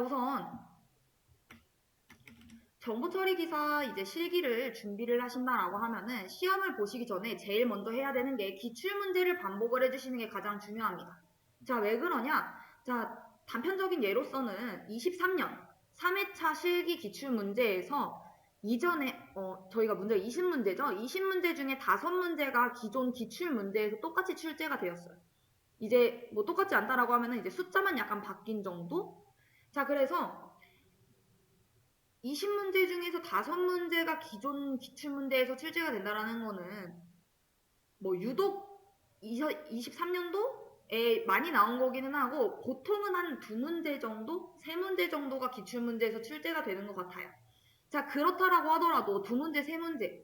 우선 정보 처리 기사 이제 실기를 준비를 하신다라고 하면은 시험을 보시기 전에 제일 먼저 해야 되는 게 기출 문제를 반복을 해주시는 게 가장 중요합니다. 자, 왜 그러냐? 자, 단편적인 예로서는 23년 3회차 실기 기출 문제에서 이전에 저희가 문제가 20문제죠. 20문제 중에 5문제가 기존 기출 문제에서 똑같이 출제가 되었어요. 이제 뭐 똑같지 않다라고 하면은 이제 숫자만 약간 바뀐 정도? 자, 그래서 20문제 중에서 5문제가 기존 기출문제에서 출제가 된다라는 거는 뭐 유독 23년도에 많이 나온 거기는 하고 보통은 한 2문제 정도? 3문제 정도가 기출문제에서 출제가 되는 것 같아요. 자, 그렇다라고 하더라도 2문제, 3문제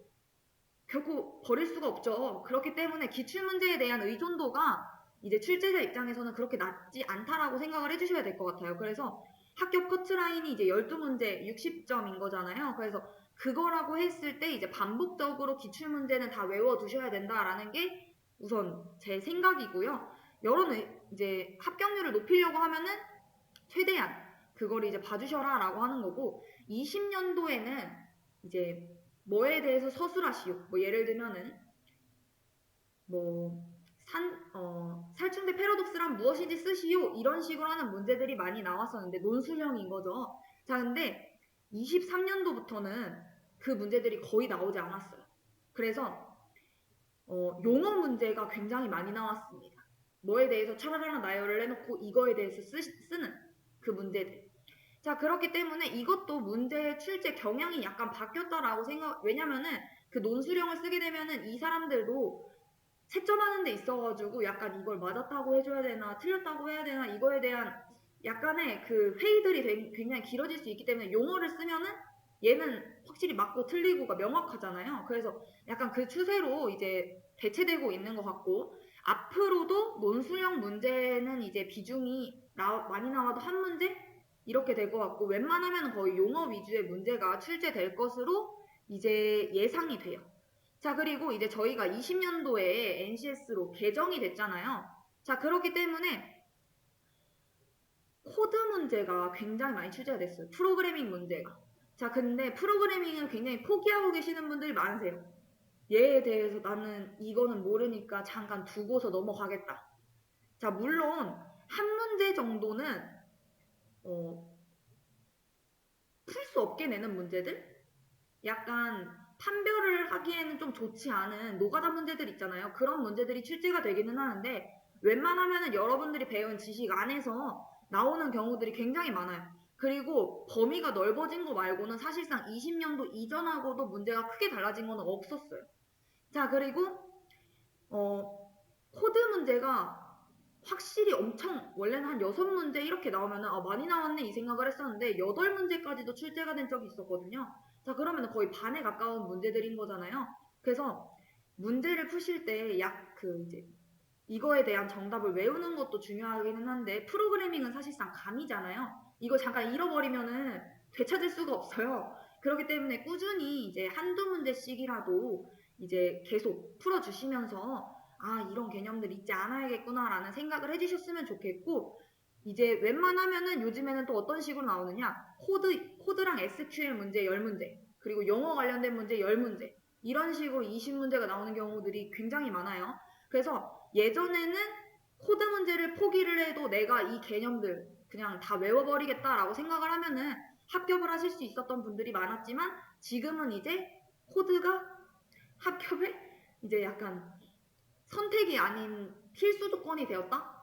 결코 버릴 수가 없죠. 그렇기 때문에 기출문제에 대한 의존도가 이제 출제자 입장에서는 그렇게 낮지 않다라고 생각을 해주셔야 될 것 같아요. 그래서 합격 커트라인이 이제 12문제 60점인 거잖아요. 그래서 그거라고 했을 때 이제 반복적으로 기출문제는 다 외워두셔야 된다라는 게 우선 제 생각이고요. 여러분 이제 합격률을 높이려고 하면은 최대한 그걸 이제 봐주셔라 라고 하는 거고 20년도에는 이제 뭐에 대해서 서술하시오. 뭐 예를 들면은 뭐 살충제 패러독스란 무엇인지 쓰시오. 이런 식으로 하는 문제들이 많이 나왔었는데 논술형인 거죠. 자, 근데 23년도부터는 그 문제들이 거의 나오지 않았어요. 그래서 용어 문제가 굉장히 많이 나왔습니다. 뭐에 대해서 차라라랑 나열을 해놓고 이거에 대해서 쓰는 그 문제들. 자, 그렇기 때문에 이것도 문제의 출제 경향이 약간 바뀌었다라고 왜냐면은 그 논술형을 쓰게 되면은 이 사람들도 채점하는 데 있어가지고 약간 이걸 맞았다고 해줘야 되나 틀렸다고 해야 되나 이거에 대한 약간의 그 회의들이 굉장히 길어질 수 있기 때문에 용어를 쓰면은 얘는 확실히 맞고 틀리고가 명확하잖아요. 그래서 약간 그 추세로 이제 대체되고 있는 것 같고 앞으로도 논술형 문제는 이제 비중이 많이 나와도 한 문제 이렇게 될 것 같고 웬만하면 거의 용어 위주의 문제가 출제될 것으로 이제 예상이 돼요. 자, 그리고 이제 저희가 20년도에 NCS로 개정이 됐잖아요. 자, 그렇기 때문에 코드 문제가 굉장히 많이 출제가 됐어요. 프로그래밍 문제가. 자, 근데 프로그래밍을 굉장히 포기하고 계시는 분들이 많으세요. 얘에 대해서 나는 이거는 모르니까 잠깐 두고서 넘어가겠다. 자, 물론 한 문제 정도는 풀 수 없게 내는 문제들? 약간 판별을 하기에는 좀 좋지 않은 노가다 문제들 있잖아요. 그런 문제들이 출제가 되기는 하는데 웬만하면은 여러분들이 배운 지식 안에서 나오는 경우들이 굉장히 많아요. 그리고 범위가 넓어진 거 말고는 사실상 20년도 이전하고도 문제가 크게 달라진 건 없었어요. 자, 그리고 코드 문제가 확실히 엄청 원래는 한 6문제 이렇게 나오면은 많이 나왔네 이 생각을 했었는데 8문제까지도 출제가 된 적이 있었거든요. 자, 그러면 거의 반에 가까운 문제들인 거잖아요. 그래서 문제를 푸실 때 이제 이거에 대한 정답을 외우는 것도 중요하기는 한데 프로그래밍은 사실상 감이잖아요. 이거 잠깐 잃어버리면은 되찾을 수가 없어요. 그렇기 때문에 꾸준히 이제 한두 문제씩이라도 이제 계속 풀어주시면서 이런 개념들 잊지 않아야겠구나라는 생각을 해주셨으면 좋겠고 이제 웬만하면은 요즘에는 또 어떤 식으로 나오느냐 코드랑 SQL 문제 10문제 그리고 영어 관련된 문제 10문제 이런 식으로 20문제가 나오는 경우들이 굉장히 많아요. 그래서 예전에는 코드 문제를 포기를 해도 내가 이 개념들 그냥 다 외워버리겠다라고 생각을 하면은 합격을 하실 수 있었던 분들이 많았지만 지금은 이제 코드가 합격을 이제 약간 선택이 아닌 필수 조건이 되었다?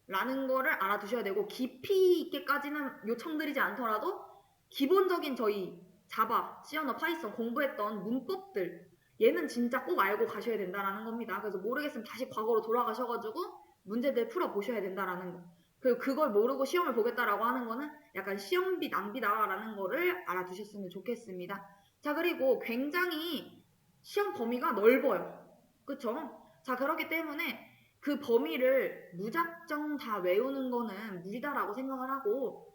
라는 거를 알아두셔야 되고 깊이 있게까지는 요청드리지 않더라도 기본적인 저희 자바, C 언어, 파이썬 공부했던 문법들 얘는 진짜 꼭 알고 가셔야 된다라는 겁니다. 그래서 모르겠으면 다시 과거로 돌아가셔가지고 문제들 풀어보셔야 된다라는 거. 그리고 그걸 모르고 시험을 보겠다라고 하는 거는 약간 시험비 낭비다라는 거를 알아두셨으면 좋겠습니다. 자, 그리고 굉장히 시험 범위가 넓어요. 그쵸? 자, 그렇기 때문에 그 범위를 무작정 다 외우는 거는 무리다라고 생각을 하고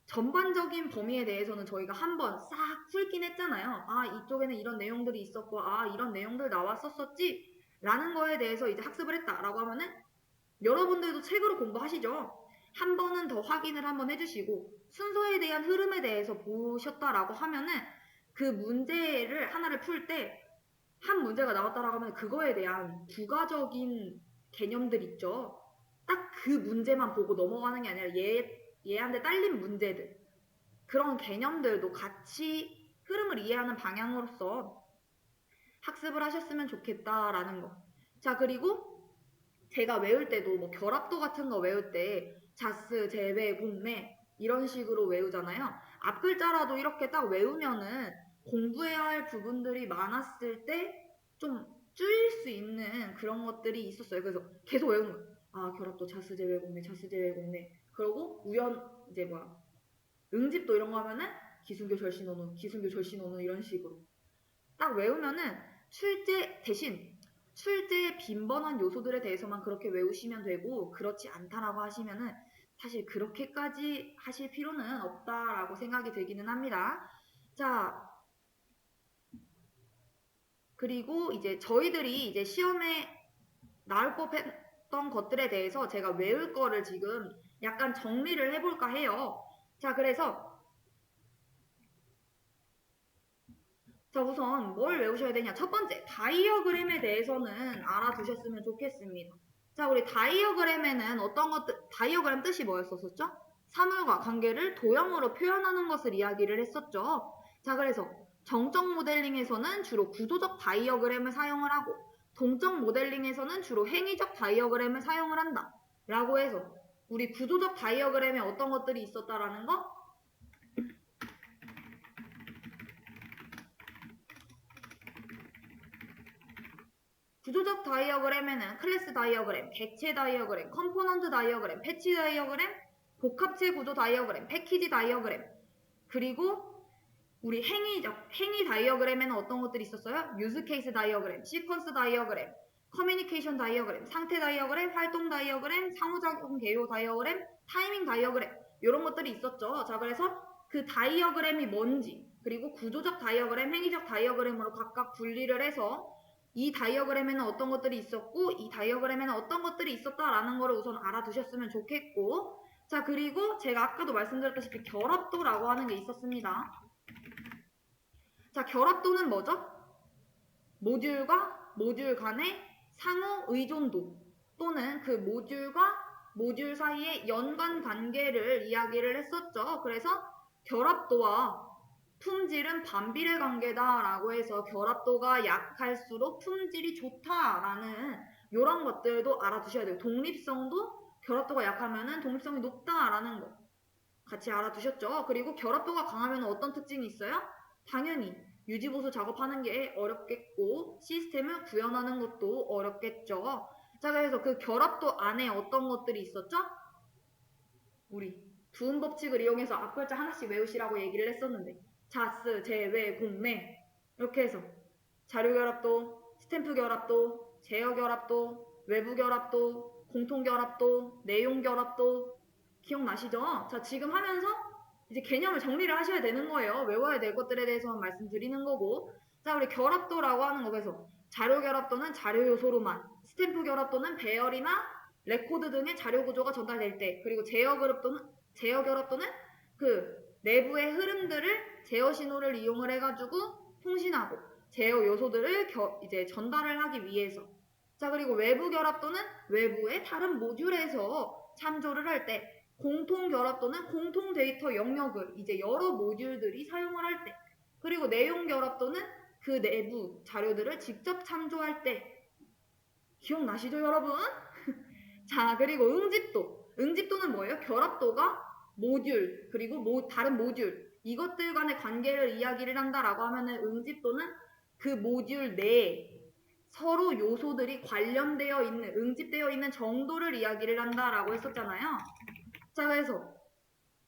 전반적인 범위에 대해서는 저희가 한번 싹 풀긴 했잖아요. 이쪽에는 이런 내용들이 있었고 이런 내용들 나왔었었지 라는 거에 대해서 이제 학습을 했다라고 하면은 여러분들도 책으로 공부하시죠. 한 번은 더 확인을 한번 해주시고 순서에 대한 흐름에 대해서 보셨다라고 하면은 그 문제를 하나를 풀 때 한 문제가 나왔다라고 하면 그거에 대한 부가적인 개념들 있죠. 딱 그 문제만 보고 넘어가는 게 아니라 얘한테 딸린 문제들 그런 개념들도 같이 흐름을 이해하는 방향으로서 학습을 하셨으면 좋겠다라는 거. 자, 그리고 제가 외울 때도 뭐 결합도 같은 거 외울 때 자스, 제외, 공매 이런 식으로 외우잖아요. 앞 글자라도 이렇게 딱 외우면은 공부해야 할 부분들이 많았을 때 좀 줄일 수 있는 그런 것들이 있었어요. 그래서 계속 외우는 거예요. 아, 결합도 자스, 제외, 공매, 자스, 제외, 공매. 그러고 이제 응집도 이런 거 하면은 기순교, 절신원우, 기순교, 절신원우 이런 식으로 딱 외우면은 출제 빈번한 요소들에 대해서만 그렇게 외우시면 되고 그렇지 않다라고 하시면은 사실 그렇게까지 하실 필요는 없다라고 생각이 들기는 합니다. 자, 그리고 이제 저희들이 이제 시험에 나올 법했던 것들에 대해서 제가 외울 거를 지금 약간 정리를 해볼까 해요. 자, 그래서 자, 우선 뭘 외우셔야 되냐? 첫 번째, 다이어그램에 대해서는 알아두셨으면 좋겠습니다. 자, 우리 다이어그램에는 다이어그램 뜻이 뭐였었죠? 사물과 관계를 도형으로 표현하는 것을 이야기를 했었죠. 자, 그래서 정적 모델링에서는 주로 구조적 다이어그램을 사용을 하고 동적 모델링에서는 주로 행위적 다이어그램을 사용을 한다. 라고 해서 우리 구조적 다이어그램에 어떤 것들이 있었다라는 거? 구조적 다이어그램에는 클래스 다이어그램, 객체 다이어그램, 컴포넌트 다이어그램, 패치 다이어그램, 복합체 구조 다이어그램, 패키지 다이어그램, 그리고 우리 행위 다이어그램에는 어떤 것들이 있었어요? 유즈 케이스 다이어그램, 시퀀스 다이어그램, 커뮤니케이션 다이어그램, 상태 다이어그램, 활동 다이어그램, 상호작용 개요 다이어그램, 타이밍 다이어그램 이런 것들이 있었죠. 자, 그래서 그 다이어그램이 뭔지 그리고 구조적 다이어그램, 행위적 다이어그램으로 각각 분리를 해서 이 다이어그램에는 어떤 것들이 있었고 이 다이어그램에는 어떤 것들이 있었다라는 거를 우선 알아두셨으면 좋겠고 자, 그리고 제가 아까도 말씀드렸다시피 결합도라고 하는 게 있었습니다. 자, 결합도는 뭐죠? 모듈과 모듈 간의 상호 의존도 또는 그 모듈과 모듈 사이의 연관 관계를 이야기를 했었죠. 그래서 결합도와 품질은 반비례 관계다라고 해서 결합도가 약할수록 품질이 좋다라는 이런 것들도 알아두셔야 돼요. 독립성도 결합도가 약하면은 독립성이 높다라는 거 같이 알아두셨죠. 그리고 결합도가 강하면 어떤 특징이 있어요? 당연히 유지보수 작업하는 게 어렵겠고 시스템을 구현하는 것도 어렵겠죠. 자, 그래서 그 결합도 안에 어떤 것들이 있었죠? 우리 두음 법칙을 이용해서 앞 글자 하나씩 외우시라고 얘기를 했었는데 자스, 제외, 공매 이렇게 해서 자료 결합도, 스탬프 결합도, 제어 결합도, 외부 결합도, 공통 결합도, 내용 결합도 기억나시죠? 자, 지금 하면서 이제 개념을 정리를 하셔야 되는 거예요. 외워야 될 것들에 대해서만 말씀드리는 거고 자, 우리 결합도라고 하는 거에서 자료 결합도는 자료 요소로만 스탬프 결합도는 배열이나 레코드 등의 자료 구조가 전달될 때 그리고 제어 결합도는 그 내부의 흐름들을 제어 신호를 이용을 해가지고 통신하고 제어 요소들을 이제 전달을 하기 위해서 자, 그리고 외부 결합도는 외부의 다른 모듈에서 참조를 할 때 공통 결합도는 공통 데이터 영역을 이제 여러 모듈들이 사용을 할 때 그리고 내용 결합도는 그 내부 자료들을 직접 참조할 때 기억나시죠, 여러분? 자, 그리고 응집도는 뭐예요? 결합도가 모듈 그리고 다른 모듈 이것들 간의 관계를 이야기를 한다라고 하면은 응집도는 그 모듈 내에 서로 요소들이 관련되어 있는 응집되어 있는 정도를 이야기를 한다라고 했었잖아요. 자, 그래서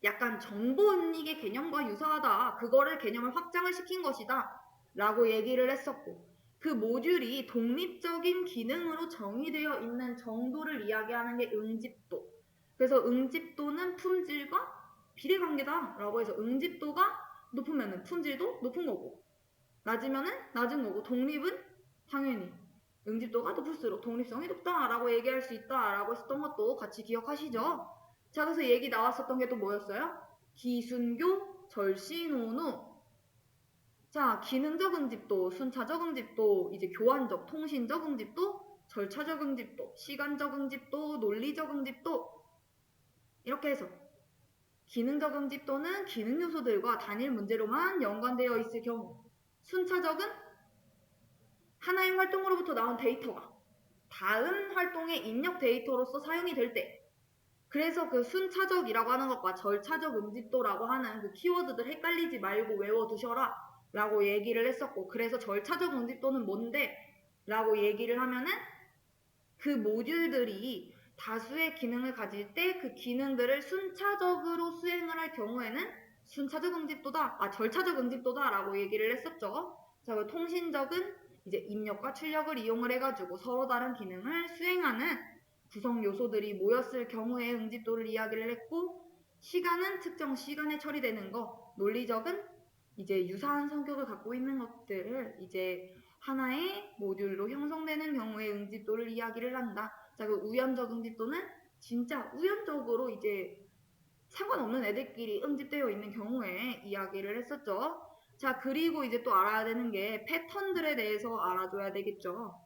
약간 정보은닉의 개념과 유사하다. 그거를 개념을 확장을 시킨 것이다. 라고 얘기를 했었고 그 모듈이 독립적인 기능으로 정의되어 있는 정도를 이야기하는 게 응집도. 그래서 응집도는 품질과 비례관계다. 라고 해서 응집도가 높으면 품질도 높은 거고 낮으면 낮은 거고 독립은 당연히 응집도가 높을수록 독립성이 높다라고 얘기할 수 있다라고 했었던 것도 같이 기억하시죠? 자, 그래서 얘기 나왔었던 게 또 뭐였어요? 기순교, 절신온우. 자, 기능적 응집도, 순차적 응집도, 이제 교환적, 통신적 응집도, 절차적 응집도, 시간적 응집도, 논리적 응집도. 이렇게 해서 기능적 응집도는 기능 요소들과 단일 문제로만 연관되어 있을 경우, 순차적은 하나의 활동으로부터 나온 데이터가 다음 활동의 입력 데이터로서 사용이 될 때, 그래서 그 순차적이라고 하는 것과 절차적 응집도라고 하는 그 키워드들 헷갈리지 말고 외워두셔라 라고 얘기를 했었고, 그래서 절차적 응집도는 뭔데? 라고 얘기를 하면은 그 모듈들이 다수의 기능을 가질 때 그 기능들을 순차적으로 수행을 할 경우에는 순차적 응집도다, 절차적 응집도다 라고 얘기를 했었죠. 자, 그 통신적은 이제 입력과 출력을 이용을 해가지고 서로 다른 기능을 수행하는 구성 요소들이 모였을 경우에 응집도를 이야기를 했고, 시간은 특정 시간에 처리되는 거, 논리적은 이제 유사한 성격을 갖고 있는 것들을 이제 하나의 모듈로 형성되는 경우에 응집도를 이야기를 한다. 자, 그 우연적 응집도는 진짜 우연적으로 이제 상관없는 애들끼리 응집되어 있는 경우에 이야기를 했었죠. 자, 그리고 이제 또 알아야 되는 게 패턴들에 대해서 알아줘야 되겠죠.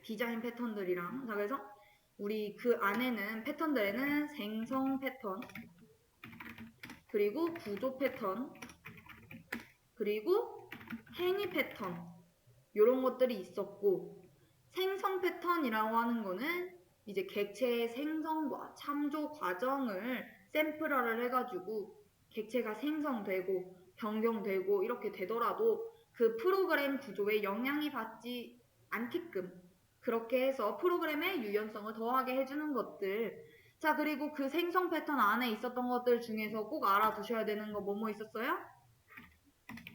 디자인 패턴들이랑. 자, 그래서 우리 그 안에는 패턴들에는 생성 패턴, 그리고 구조 패턴, 그리고 행위 패턴, 이런 것들이 있었고, 생성 패턴이라고 하는 거는 이제 객체의 생성과 참조 과정을 샘플화를 해가지고 객체가 생성되고 변경되고 이렇게 되더라도 그 프로그램 구조에 영향이 받지 않게끔 그렇게 해서 프로그램의 유연성을 더하게 해주는 것들. 자, 그리고 그 생성 패턴 안에 있었던 것들 중에서 꼭 알아두셔야 되는 거 뭐뭐 있었어요?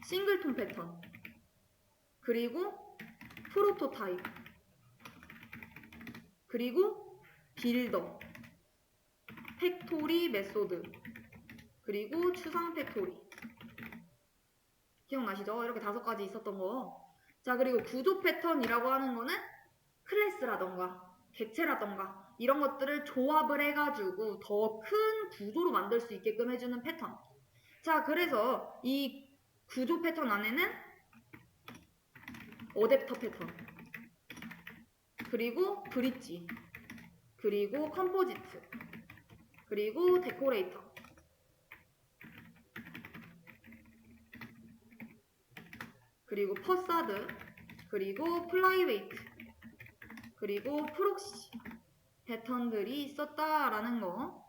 싱글톤 패턴, 그리고 프로토타입, 그리고 빌더, 팩토리 메소드, 그리고 추상 팩토리. 기억나시죠? 이렇게 5가지 있었던 거. 자, 그리고 구조 패턴이라고 하는 거는 클래스라던가 객체라던가 이런 것들을 조합을 해가지고 더 큰 구조로 만들 수 있게끔 해주는 패턴. 자, 그래서 이 구조 패턴 안에는 어댑터 패턴, 그리고 브릿지, 그리고 컴포지트, 그리고 데코레이터, 그리고 퍼사드, 그리고 플라이웨이트, 그리고 프록시 패턴들이 있었다라는 거.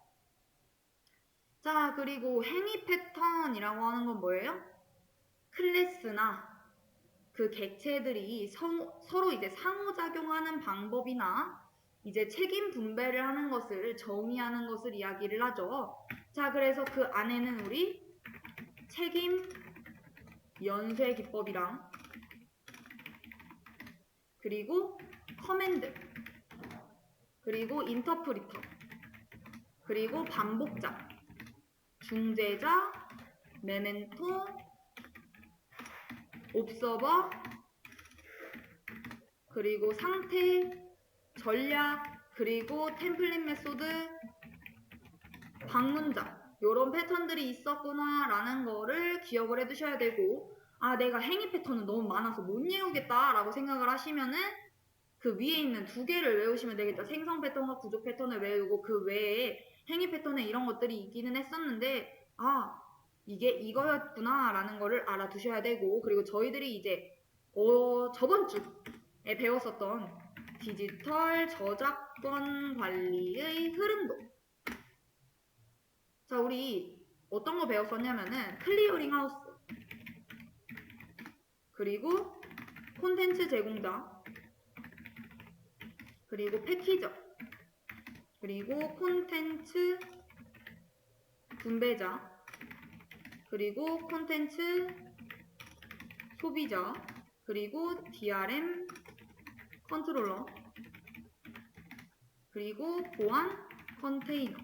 자, 그리고 행위 패턴이라고 하는 건 뭐예요? 클래스나 그 객체들이 서로 이제 상호작용하는 방법이나 이제 책임 분배를 하는 것을 정의하는 것을 이야기를 하죠. 자, 그래서 그 안에는 우리 책임 연쇄 기법이랑 그리고 커맨드, 그리고 인터프리터, 그리고 반복자, 중재자, 메멘토, 옵서버, 그리고 상태, 전략, 그리고 템플릿 메소드, 방문자, 요런 패턴들이 있었구나 라는 거를 기억을 해두셔야 되고, 내가 행위 패턴은 너무 많아서 못 외우겠다 라고 생각을 하시면은 그 위에 있는 2개를 외우시면 되겠다. 생성 패턴과 구조 패턴을 외우고 그 외에 행위 패턴에 이런 것들이 있기는 했었는데 이게 이거였구나 라는 거를 알아두셔야 되고, 그리고 저희들이 이제 저번 주에 배웠었던 디지털 저작권 관리의 흐름도. 자, 우리 어떤 거 배웠었냐면은 클리어링 하우스, 그리고 콘텐츠 제공자, 그리고 패키저, 그리고 콘텐츠 분배자, 그리고 콘텐츠 소비자, 그리고 DRM 컨트롤러, 그리고 보안 컨테이너.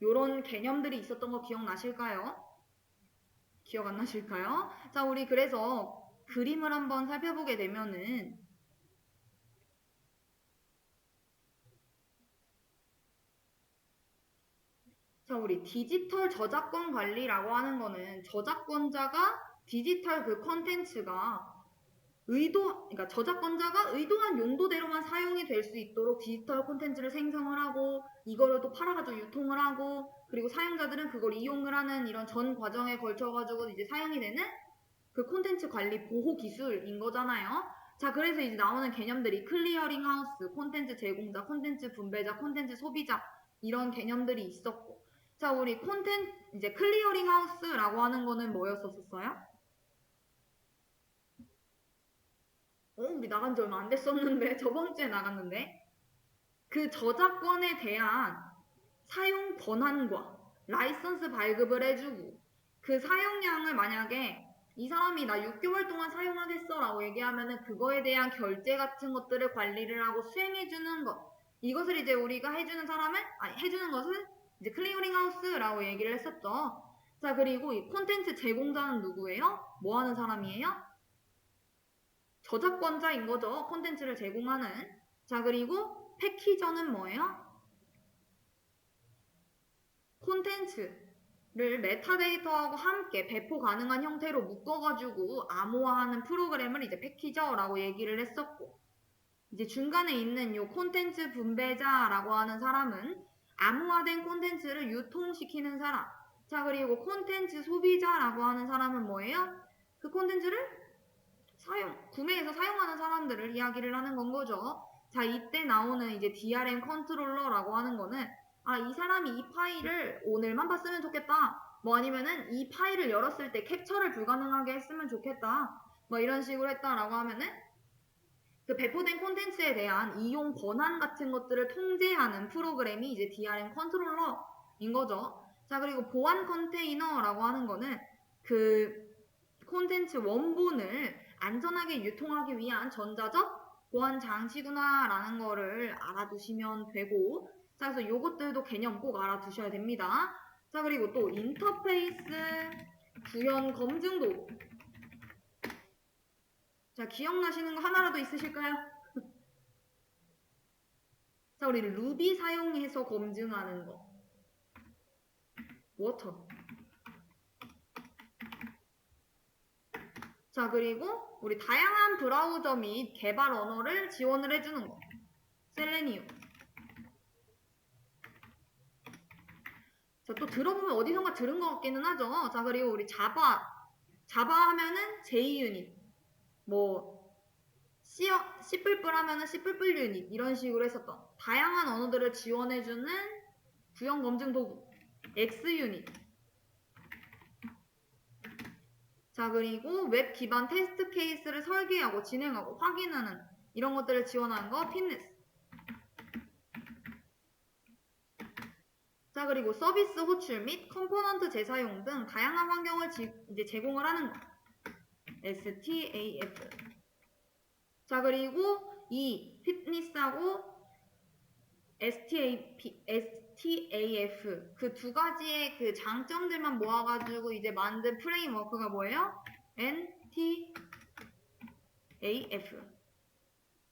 요런 개념들이 있었던 거 기억나실까요? 기억 안 나실까요? 자, 우리 그래서 그림을 한번 살펴보게 되면은 자, 우리 디지털 저작권 관리라고 하는 거는 저작권자가 디지털 그 컨텐츠가 그러니까 저작권자가 의도한 용도대로만 사용이 될 수 있도록 디지털 콘텐츠를 생성을 하고 이거를 또 팔아가지고 유통을 하고 그리고 사용자들은 그걸 이용을 하는 이런 전 과정에 걸쳐가지고 이제 사용이 되는 그 콘텐츠 관리 보호 기술인 거잖아요. 자, 그래서 이제 나오는 개념들이 클리어링 하우스, 콘텐츠 제공자, 콘텐츠 분배자, 콘텐츠 소비자 이런 개념들이 있었고 자, 우리 이제 클리어링 하우스라고 하는 거는 뭐였었어요? 우리 나간 지 얼마 안 됐었는데 저번 주에 나갔는데 그 저작권에 대한 사용 권한과 라이선스 발급을 해주고 그 사용량을 만약에 이 사람이 나 6개월 동안 사용하겠어 라고 얘기하면은 그거에 대한 결제 같은 것들을 관리를 하고 수행해주는 것 이것을 이제 우리가 해주는 것을 이제 클리어링 하우스라고 얘기를 했었죠. 자, 그리고 이 콘텐츠 제공자는 누구예요? 뭐 하는 사람이에요? 저작권자인 거죠. 콘텐츠를 제공하는. 자, 그리고 패키저는 뭐예요? 콘텐츠를 메타데이터하고 함께 배포 가능한 형태로 묶어가지고 암호화하는 프로그램을 이제 패키저라고 얘기를 했었고 이제 중간에 있는 요 콘텐츠 분배자라고 하는 사람은 암호화된 콘텐츠를 유통시키는 사람. 자, 그리고 콘텐츠 소비자라고 하는 사람은 뭐예요? 그 콘텐츠를 구매해서 사용하는 사람들을 이야기를 하는 건 거죠. 자, 이때 나오는 이제 DRM 컨트롤러라고 하는 거는 이 사람이 이 파일을 오늘만 봤으면 좋겠다. 뭐 아니면은 이 파일을 열었을 때 캡처를 불가능하게 했으면 좋겠다. 뭐 이런 식으로 했다라고 하면은 그 배포된 콘텐츠에 대한 이용 권한 같은 것들을 통제하는 프로그램이 이제 DRM 컨트롤러인 거죠. 자, 그리고 보안 컨테이너라고 하는 거는 그 콘텐츠 원본을 안전하게 유통하기 위한 전자적 보안 장치구나 라는 거를 알아두시면 되고 자, 그래서 요것들도 개념 꼭 알아두셔야 됩니다. 자, 그리고 또 인터페이스 구현 검증도 자, 기억나시는 거 하나라도 있으실까요? 자, 우리 루비 사용해서 검증하는 거 워터 자, 그리고 우리 다양한 브라우저 및 개발 언어를 지원을 해주는 거. 셀레니움. 자, 또 들어보면 어디선가 들은 것 같기는 하죠. 자, 그리고 우리 자바 하면은 JUnit. 뭐, C++ 하면은 C++ 유닛. 이런 식으로 했었던 다양한 언어들을 지원해주는 구형 검증 도구. XUnit. 자, 그리고 웹 기반 테스트 케이스를 설계하고 진행하고 확인하는 이런 것들을 지원하는 거 핀니스. 자, 그리고 서비스 호출 및 컴포넌트 재사용 등 다양한 환경을 이제 제공을 하는 거. STAF. 자, 그리고 이 핏니스하고 STAF 그 두 가지의 그 장점들만 모아가지고 이제 만든 프레임워크가 뭐예요? NTAF.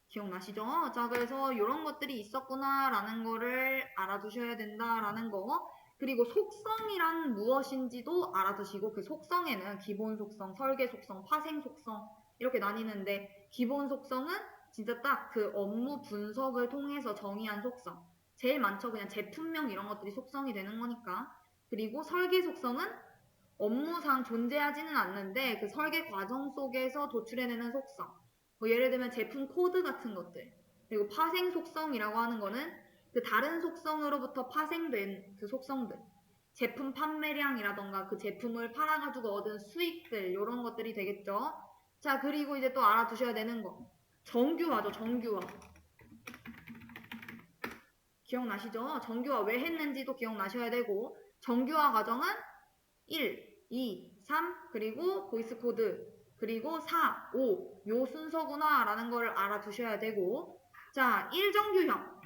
기억나시죠? 자, 그래서 이런 것들이 있었구나라는 거를 알아두셔야 된다라는 거. 그리고 속성이란 무엇인지도 알아두시고 그 속성에는 기본 속성, 설계 속성, 파생 속성 이렇게 나뉘는데 기본 속성은 진짜 딱 그 업무 분석을 통해서 정의한 속성. 제일 많죠. 그냥 제품명 이런 것들이 속성이 되는 거니까. 그리고 설계 속성은 업무상 존재하지는 않는데 그 설계 과정 속에서 도출해내는 속성. 뭐 예를 들면 제품 코드 같은 것들. 그리고 파생 속성이라고 하는 거는 그 다른 속성으로부터 파생된 그 속성들. 제품 판매량이라던가 그 제품을 팔아가지고 얻은 수익들 이런 것들이 되겠죠. 자, 그리고 이제 또 알아두셔야 되는 거. 정규화죠. 정규화. 기억나시죠? 정규화 왜 했는지도 기억나셔야 되고 정규화 과정은 1, 2, 3 그리고 보이스 코드 그리고 4, 5 요 순서구나 라는 걸 알아두셔야 되고 자, 1정규형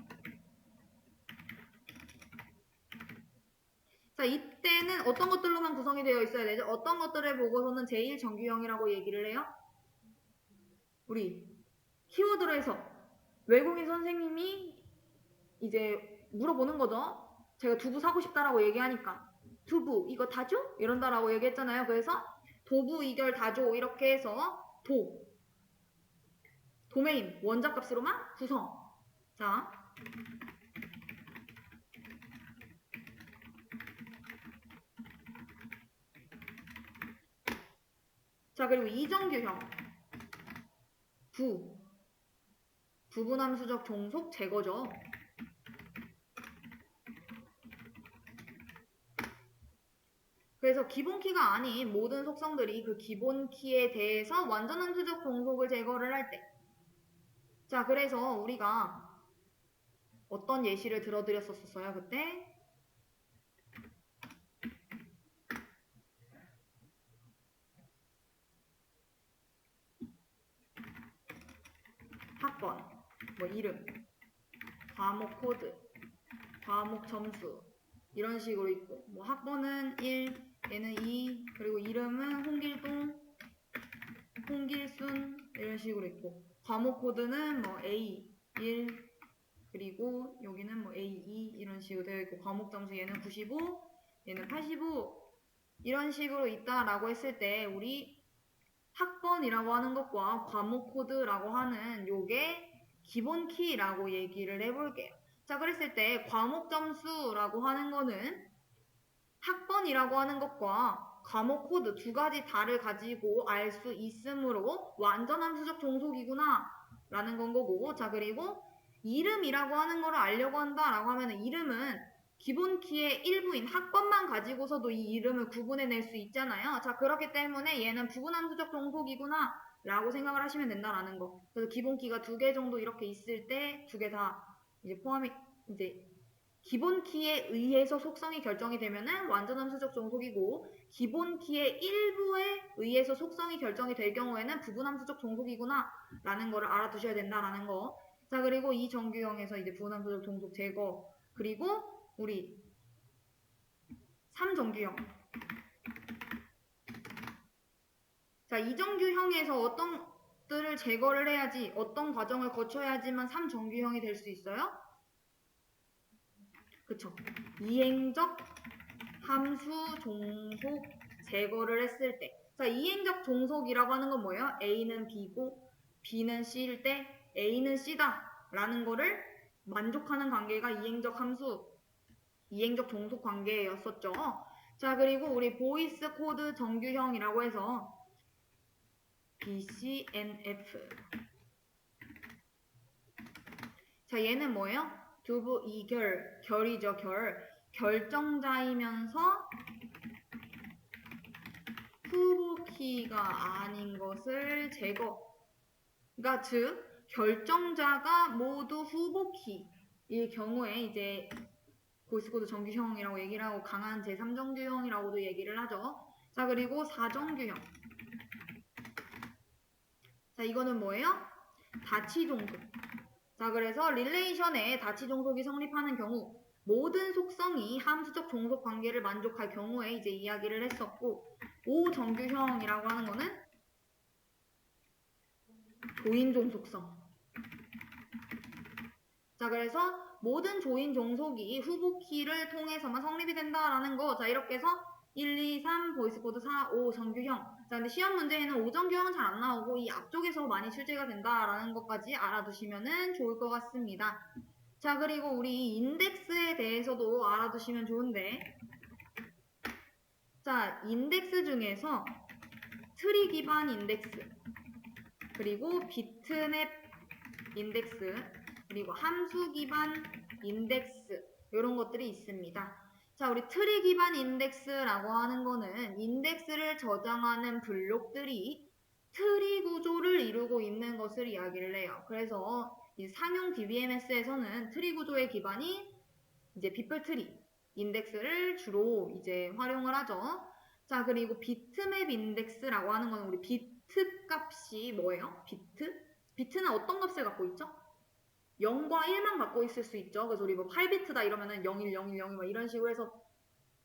자, 이때는 어떤 것들로만 구성이 되어 있어야 되죠? 어떤 것들을 보고서는 제1정규형이라고 얘기를 해요? 우리 키워드로 해서 외국인 선생님이 이제 물어보는 거죠. 제가 두부 사고 싶다라고 얘기하니까 두부 이거 다 줘? 이런다라고 얘기했잖아요. 그래서 도부 이결 다 줘 이렇게 해서 도메인 원자값으로만 구성. 자 그리고 이정규형 부분함수적 종속 제거죠. 그래서 기본키가 아닌 모든 속성들이 그 기본키에 대해서 완전함수적 종속을 제거를 할 때. 자 그래서 우리가 어떤 예시를 들어드렸었어요 그때? 학번, 뭐 이름, 과목 코드, 과목 점수 이런 식으로 있고 뭐 학번은 1, 얘는 2, 그리고 이름은 홍길동, 홍길순 이런 식으로 있고 과목 코드는 뭐 A 1 그리고 여기는 뭐 A2 이런 식으로 되어 있고 과목 점수 얘는 95, 얘는 85 이런 식으로 있다라고 했을 때 우리 학번이라고 하는 것과 과목 코드라고 하는 요게 기본 키라고 얘기를 해볼게요. 자 그랬을 때 과목 점수라고 하는 거는 학번이라고 하는 것과 과목 코드 두 가지 다를 가지고 알 수 있으므로 완전함수적 종속이구나 라는 건 거고 자 그리고 이름이라고 하는 거를 알려고 한다라고 하면 이름은 기본 키의 일부인 학번만 가지고서도 이 이름을 구분해낼 수 있잖아요. 자 그렇기 때문에 얘는 부분함수적 종속이구나 라고 생각을 하시면 된다라는 거. 그래서 기본 키가 두 개 정도 이렇게 있을 때 두 개 다 이제 포함이 이제 기본 키에 의해서 속성이 결정이 되면은 완전함수적 종속이고 기본 키의 일부에 의해서 속성이 결정이 될 경우에는 부분함수적 종속이구나 라는 거를 알아두셔야 된다라는 거. 자 그리고 이 정규형에서 이제 부분함수적 종속 제거 그리고 우리 3정규형. 자 이정규형에서 어떤 것들을 제거를 해야지 어떤 과정을 거쳐야지만 3정규형이 될 수 있어요? 그쵸. 이행적 함수 종속 제거를 했을 때. 자, 이행적 종속이라고 하는 건 뭐예요? A는 B고 B는 C일 때 A는 C다 라는 거를 만족하는 관계가 이행적 함수, 이행적 종속 관계였었죠. 자, 그리고 우리 보이스 코드 정규형이라고 해서 BCNF. 자, 얘는 뭐예요? 두부 이결, 결이죠, 결정자이면서 후보키가 아닌 것을 제거. 그러니까 즉 결정자가 모두 후보키일 경우에 이제 보이스코드 정규형이라고 얘기를 하고 강한 제3정규형이라고도 얘기를 하죠. 자 그리고 4정규형. 자 이거는 뭐예요? 다치종속. 자 그래서 릴레이션에 다치종속이 성립하는 경우 모든 속성이 함수적 종속 관계를 만족할 경우에 이제 이야기를 했었고 5정규형이라고 하는 거는 조인 종속성. 자 그래서 모든 조인 종속이 후보키를 통해서만 성립이 된다라는 거. 자 이렇게 해서 1, 2, 3 보이스코드 4, 5 정규형. 자 근데 시험 문제에는 5정규형은 잘 안 나오고 이 앞쪽에서 많이 출제가 된다라는 것까지 알아두시면 좋을 것 같습니다. 자 그리고 우리 인덱스에 대해서도 알아두시면 좋은데 자 인덱스 중에서 트리 기반 인덱스 그리고 비트맵 인덱스 그리고 함수 기반 인덱스 이런 것들이 있습니다. 자 우리 트리 기반 인덱스라고 하는 거는 인덱스를 저장하는 블록들이 트리 구조를 이루고 있는 것을 이야기를 해요. 그래서 이 상용 DBMS에서는 트리 구조의 기반이 이제 빗불트리 인덱스를 주로 이제 활용을 하죠. 자 그리고 비트맵 인덱스라고 하는 거는 우리 비트 값이 뭐예요? 비트는 어떤 값을 갖고 있죠? 0과 1만 갖고 있을 수 있죠. 그래서 우리 뭐 8비트다 이러면은 01, 01, 01 막 이런 식으로 해서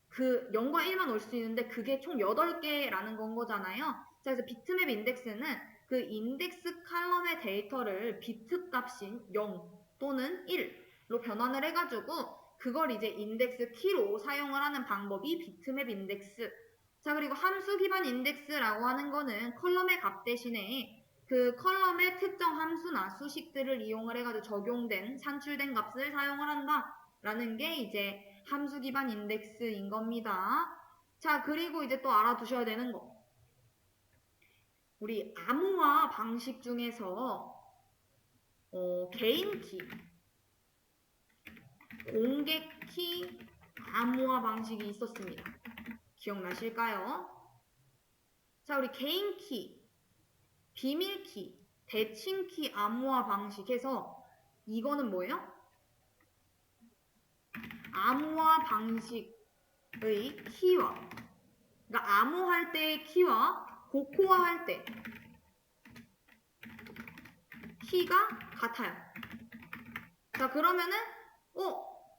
그 0과 1만 올 수 있는데 그게 총 8개라는 건 거잖아요. 자, 그래서 비트맵 인덱스는 그 인덱스 칼럼의 데이터를 비트 값인 0 또는 1로 변환을 해가지고 그걸 이제 인덱스 키로 사용을 하는 방법이 비트맵 인덱스. 자, 그리고 함수 기반 인덱스라고 하는 거는 컬럼의 값 대신에 그 컬럼의 특정 함수나 수식들을 이용을 해가지고 적용된 산출된 값을 사용을 한다라는 게 이제 함수 기반 인덱스인 겁니다. 자, 그리고 이제 또 알아두셔야 되는 거. 우리 암호화 방식 중에서 개인 키, 공개 키, 암호화 방식이 있었습니다. 기억나실까요? 자, 우리 개인 키, 비밀 키, 대칭 키 암호화 방식에서 이거는 뭐예요? 암호화 방식의 키와, 그러니까 암호할 때의 키와 고코화할 때 키가 같아요. 자, 그러면은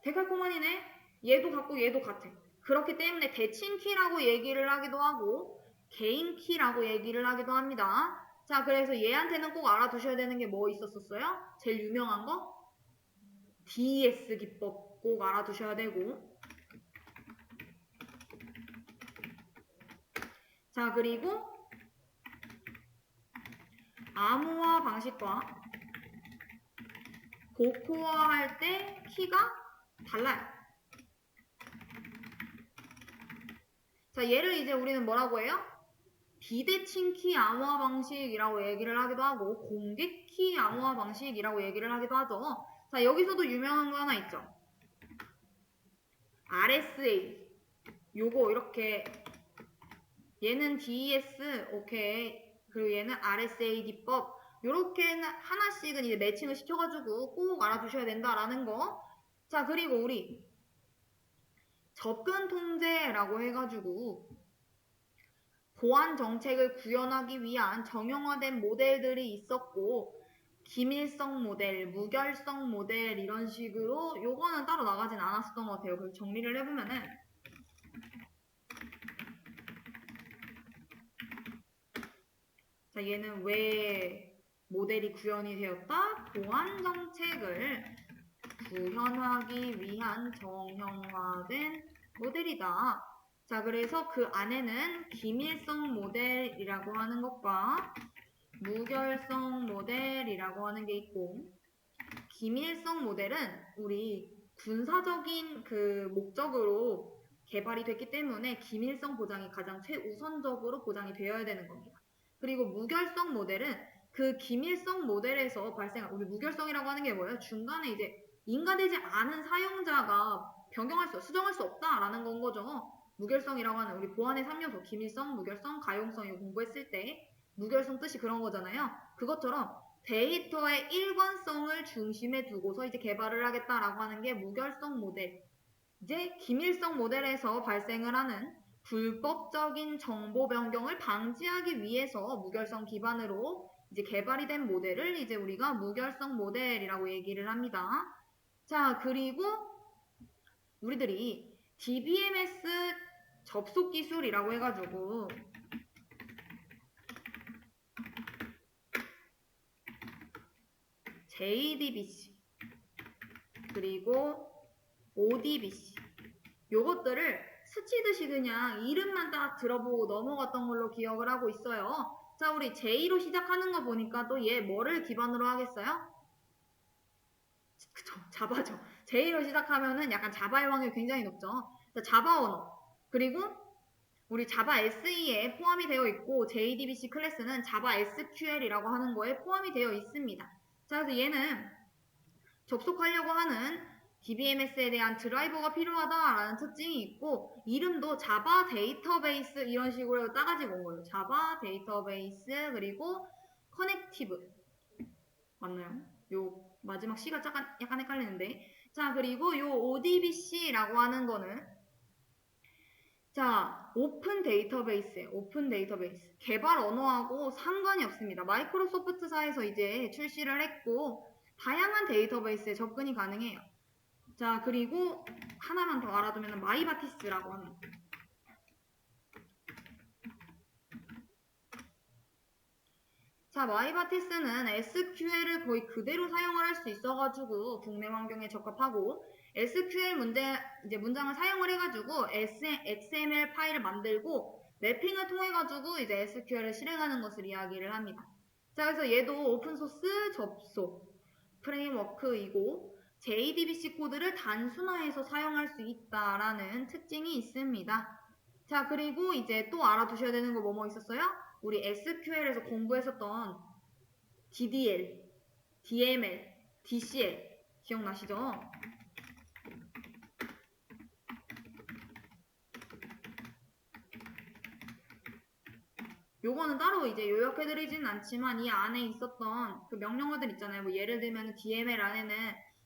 데칼코마니네. 얘도 같고 얘도 같아. 그렇기 때문에 대칭 키라고 얘기를 하기도 하고 개인 키라고 얘기를 하기도 합니다. 자, 그래서 얘한테는 꼭 알아두셔야 되는 게 뭐 있었어요? 제일 유명한 거? DES 기법 꼭 알아두셔야 되고. 자, 그리고 암호화 방식과 고코화 할 때 키가 달라요. 자, 얘를 이제 우리는 뭐라고 해요? 비대칭 키 암호화 방식이라고 얘기를 하기도 하고 공개 키 암호화 방식이라고 얘기를 하기도 하죠. 자, 여기서도 유명한 거 하나 있죠. RSA. 요거 이렇게 얘는 DES, 오케이. 그리고 얘는 RSA 기법. 요렇게는 하나씩은 이제 매칭을 시켜가지고 꼭 알아두셔야 된다라는 거. 자, 그리고 우리 접근 통제라고 해가지고 보안 정책을 구현하기 위한 정형화된 모델들이 있었고 기밀성 모델, 무결성 모델 이런 식으로 요거는 따로 나가진 않았었던 것 같아요. 그래서 정리를 해보면은 자, 얘는 왜 모델이 구현이 되었다? 보안 정책을 구현하기 위한 정형화된 모델이다. 자, 그래서 그 안에는 기밀성 모델이라고 하는 것과 무결성 모델이라고 하는 게 있고, 기밀성 모델은 우리 군사적인 그 목적으로 개발이 됐기 때문에 기밀성 보장이 가장 최우선적으로 보장이 되어야 되는 겁니다. 그리고 무결성 모델은 그 기밀성 모델에서 발생한, 우리 무결성이라고 하는 게 뭐예요? 중간에 이제 인가되지 않은 사용자가 수정할 수 없다라는 건 거죠. 무결성이라고 하는 우리 보안의 3요소, 기밀성, 무결성, 가용성 이거 공부했을 때 무결성 뜻이 그런 거잖아요. 그것처럼 데이터의 일관성을 중심에 두고서 이제 개발을 하겠다라고 하는 게 무결성 모델. 이제 기밀성 모델에서 발생을 하는 불법적인 정보 변경을 방지하기 위해서 무결성 기반으로 이제 개발이 된 모델을 이제 우리가 무결성 모델이라고 얘기를 합니다. 자, 그리고 우리들이 DBMS 접속 기술이라고 해가지고 JDBC 그리고 ODBC 요것들을 스치듯이 그냥 이름만 딱 들어보고 넘어갔던 걸로 기억을 하고 있어요. 자, 우리 J로 시작하는 거 보니까 또 얘 뭐를 기반으로 하겠어요? 그쵸, 자바죠. J로 시작하면은 약간 자바의 확률이 굉장히 높죠. 자, 자바 언어 그리고 우리 자바 SE에 포함이 되어 있고 JDBC 클래스는 자바 SQL이라고 하는 거에 포함이 되어 있습니다. 자, 그래서 얘는 접속하려고 하는 DBMS에 대한 드라이버가 필요하다라는 특징이 있고 이름도 자바 데이터베이스 이런 식으로 따가지고 온 거예요. 자바 데이터베이스 그리고 커넥티브 맞나요? 요 마지막 C가 약간 헷갈리는데 자, 그리고 요 ODBC라고 하는 거는 자, 오픈 데이터베이스 개발 언어하고 상관이 없습니다. 마이크로소프트사에서 이제 출시를 했고 다양한 데이터베이스에 접근이 가능해요. 자, 그리고 하나만 더 알아두면 마이바티스라고 하는 거. 자, 마이바티스는 SQL을 거의 그대로 사용을 할 수 있어가지고 국내 환경에 적합하고 SQL 문장을 사용을 해가지고 XML 파일을 만들고 맵핑을 통해가지고 이제 SQL을 실행하는 것을 이야기를 합니다. 자, 그래서 얘도 오픈소스 접속 프레임워크이고 JDBC 코드를 단순화해서 사용할 수 있다라는 특징이 있습니다. 자, 그리고 이제 또 알아두셔야 되는 거 뭐뭐 있었어요? 우리 SQL에서 공부했었던 DDL, DML, DCL 기억나시죠? 요거는 따로 이제 요약해드리진 않지만 이 안에 있었던 그 명령어들 있잖아요. 뭐 예를 들면 DML 안에는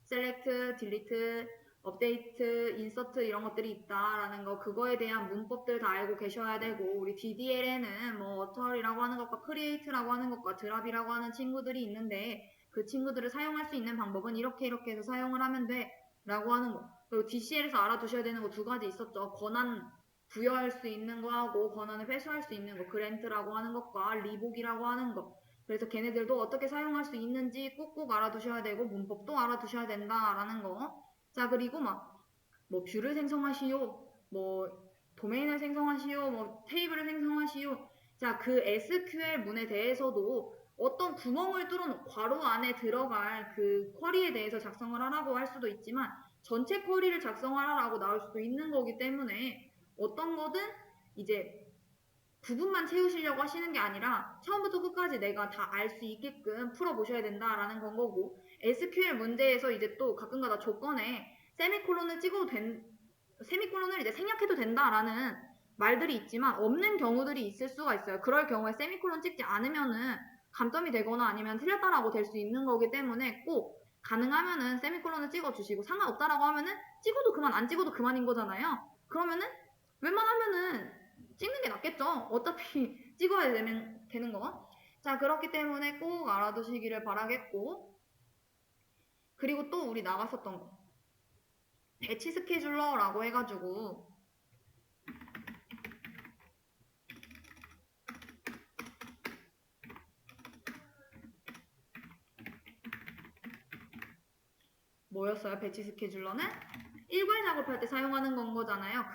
select, delete, update, insert 이런 것들이 있다라는 거 그거에 대한 문법들 다 알고 계셔야 되고 우리 DDL에는 뭐 utter이라고 하는 것과 create라고 하는 것과 drop이라고 하는 친구들이 있는데 그 친구들을 사용할 수 있는 방법은 이렇게 해서 사용을 하면 돼 라고 하는 거. 그리고 DCL에서 알아두셔야 되는 거 두 가지 있었죠. 권한 부여할 수 있는 거하고 권한을 회수할 수 있는 거, 그랜트라고 하는 것과 리복이라고 하는 거. 그래서 걔네들도 어떻게 사용할 수 있는지 꾹꾹 알아두셔야 되고 문법도 알아두셔야 된다라는 거. 자, 그리고 뭐 뷰를 생성하시오, 뭐 도메인을 생성하시오, 뭐 테이블을 생성하시오. 자, 그 SQL 문에 대해서도 어떤 구멍을 뚫어놓고 괄호 안에 들어갈 그 쿼리에 대해서 작성을 하라고 할 수도 있지만 전체 쿼리를 작성하라고 나올 수도 있는 거기 때문에 어떤 거든 이제 부분만 채우시려고 하시는 게 아니라 처음부터 끝까지 내가 다 알 수 있게끔 풀어보셔야 된다라는 건 거고 SQL 문제에서 이제 또 가끔가다 조건에 세미콜론을 세미콜론을 이제 생략해도 된다라는 말들이 있지만 없는 경우들이 있을 수가 있어요. 그럴 경우에 세미콜론 찍지 않으면은 감점이 되거나 아니면 틀렸다라고 될 수 있는 거기 때문에 꼭 가능하면은 세미콜론을 찍어주시고 상관없다라고 하면은 찍어도 그만 안 찍어도 그만인 거잖아요. 그러면은 웬만하면은 찍는 게 낫겠죠. 어차피 찍어야 되는 거. 자, 그렇기 때문에 꼭 알아두시기를 바라겠고 그리고 또 우리 나갔었던 거 배치 스케줄러라고 해가지고 뭐였어요? 배치 스케줄러는 일괄 작업할 때 사용하는 건 거잖아요.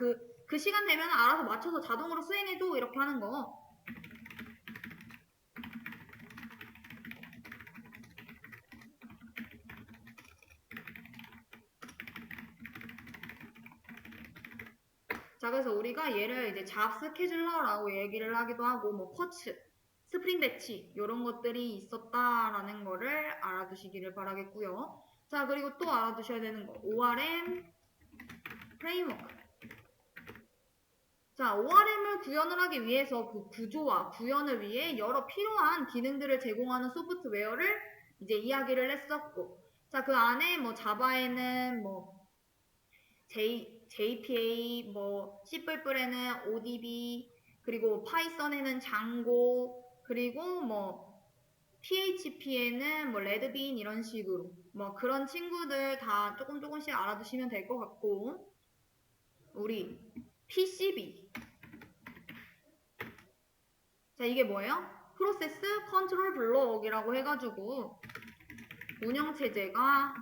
그 시간 되면 알아서 맞춰서 자동으로 수행해줘 이렇게 하는 거. 자, 그래서 우리가 얘를 이제 잡 스케줄러라고 얘기를 하기도 하고 뭐 쿼츠, 스프링 배치 이런 것들이 있었다라는 거를 알아두시기를 바라겠고요. 자, 그리고 또 알아두셔야 되는 거 ORM 프레임워크. 자, ORM을 구현을 하기 위해서 그 구조와 구현을 위해 여러 필요한 기능들을 제공하는 소프트웨어를 이제 이야기를 했었고, 자, 그 안에 뭐 자바에는 뭐 JPA, 뭐 C++에는 ODB, 그리고 파이썬에는 장고, 그리고 뭐 PHP에는 뭐 레드빈 이런 식으로 뭐 그런 친구들 다 조금씩 알아두시면 될 것 같고, 우리 PCB. 자, 이게 뭐예요? 프로세스 컨트롤 블록이라고 해가지고 운영체제가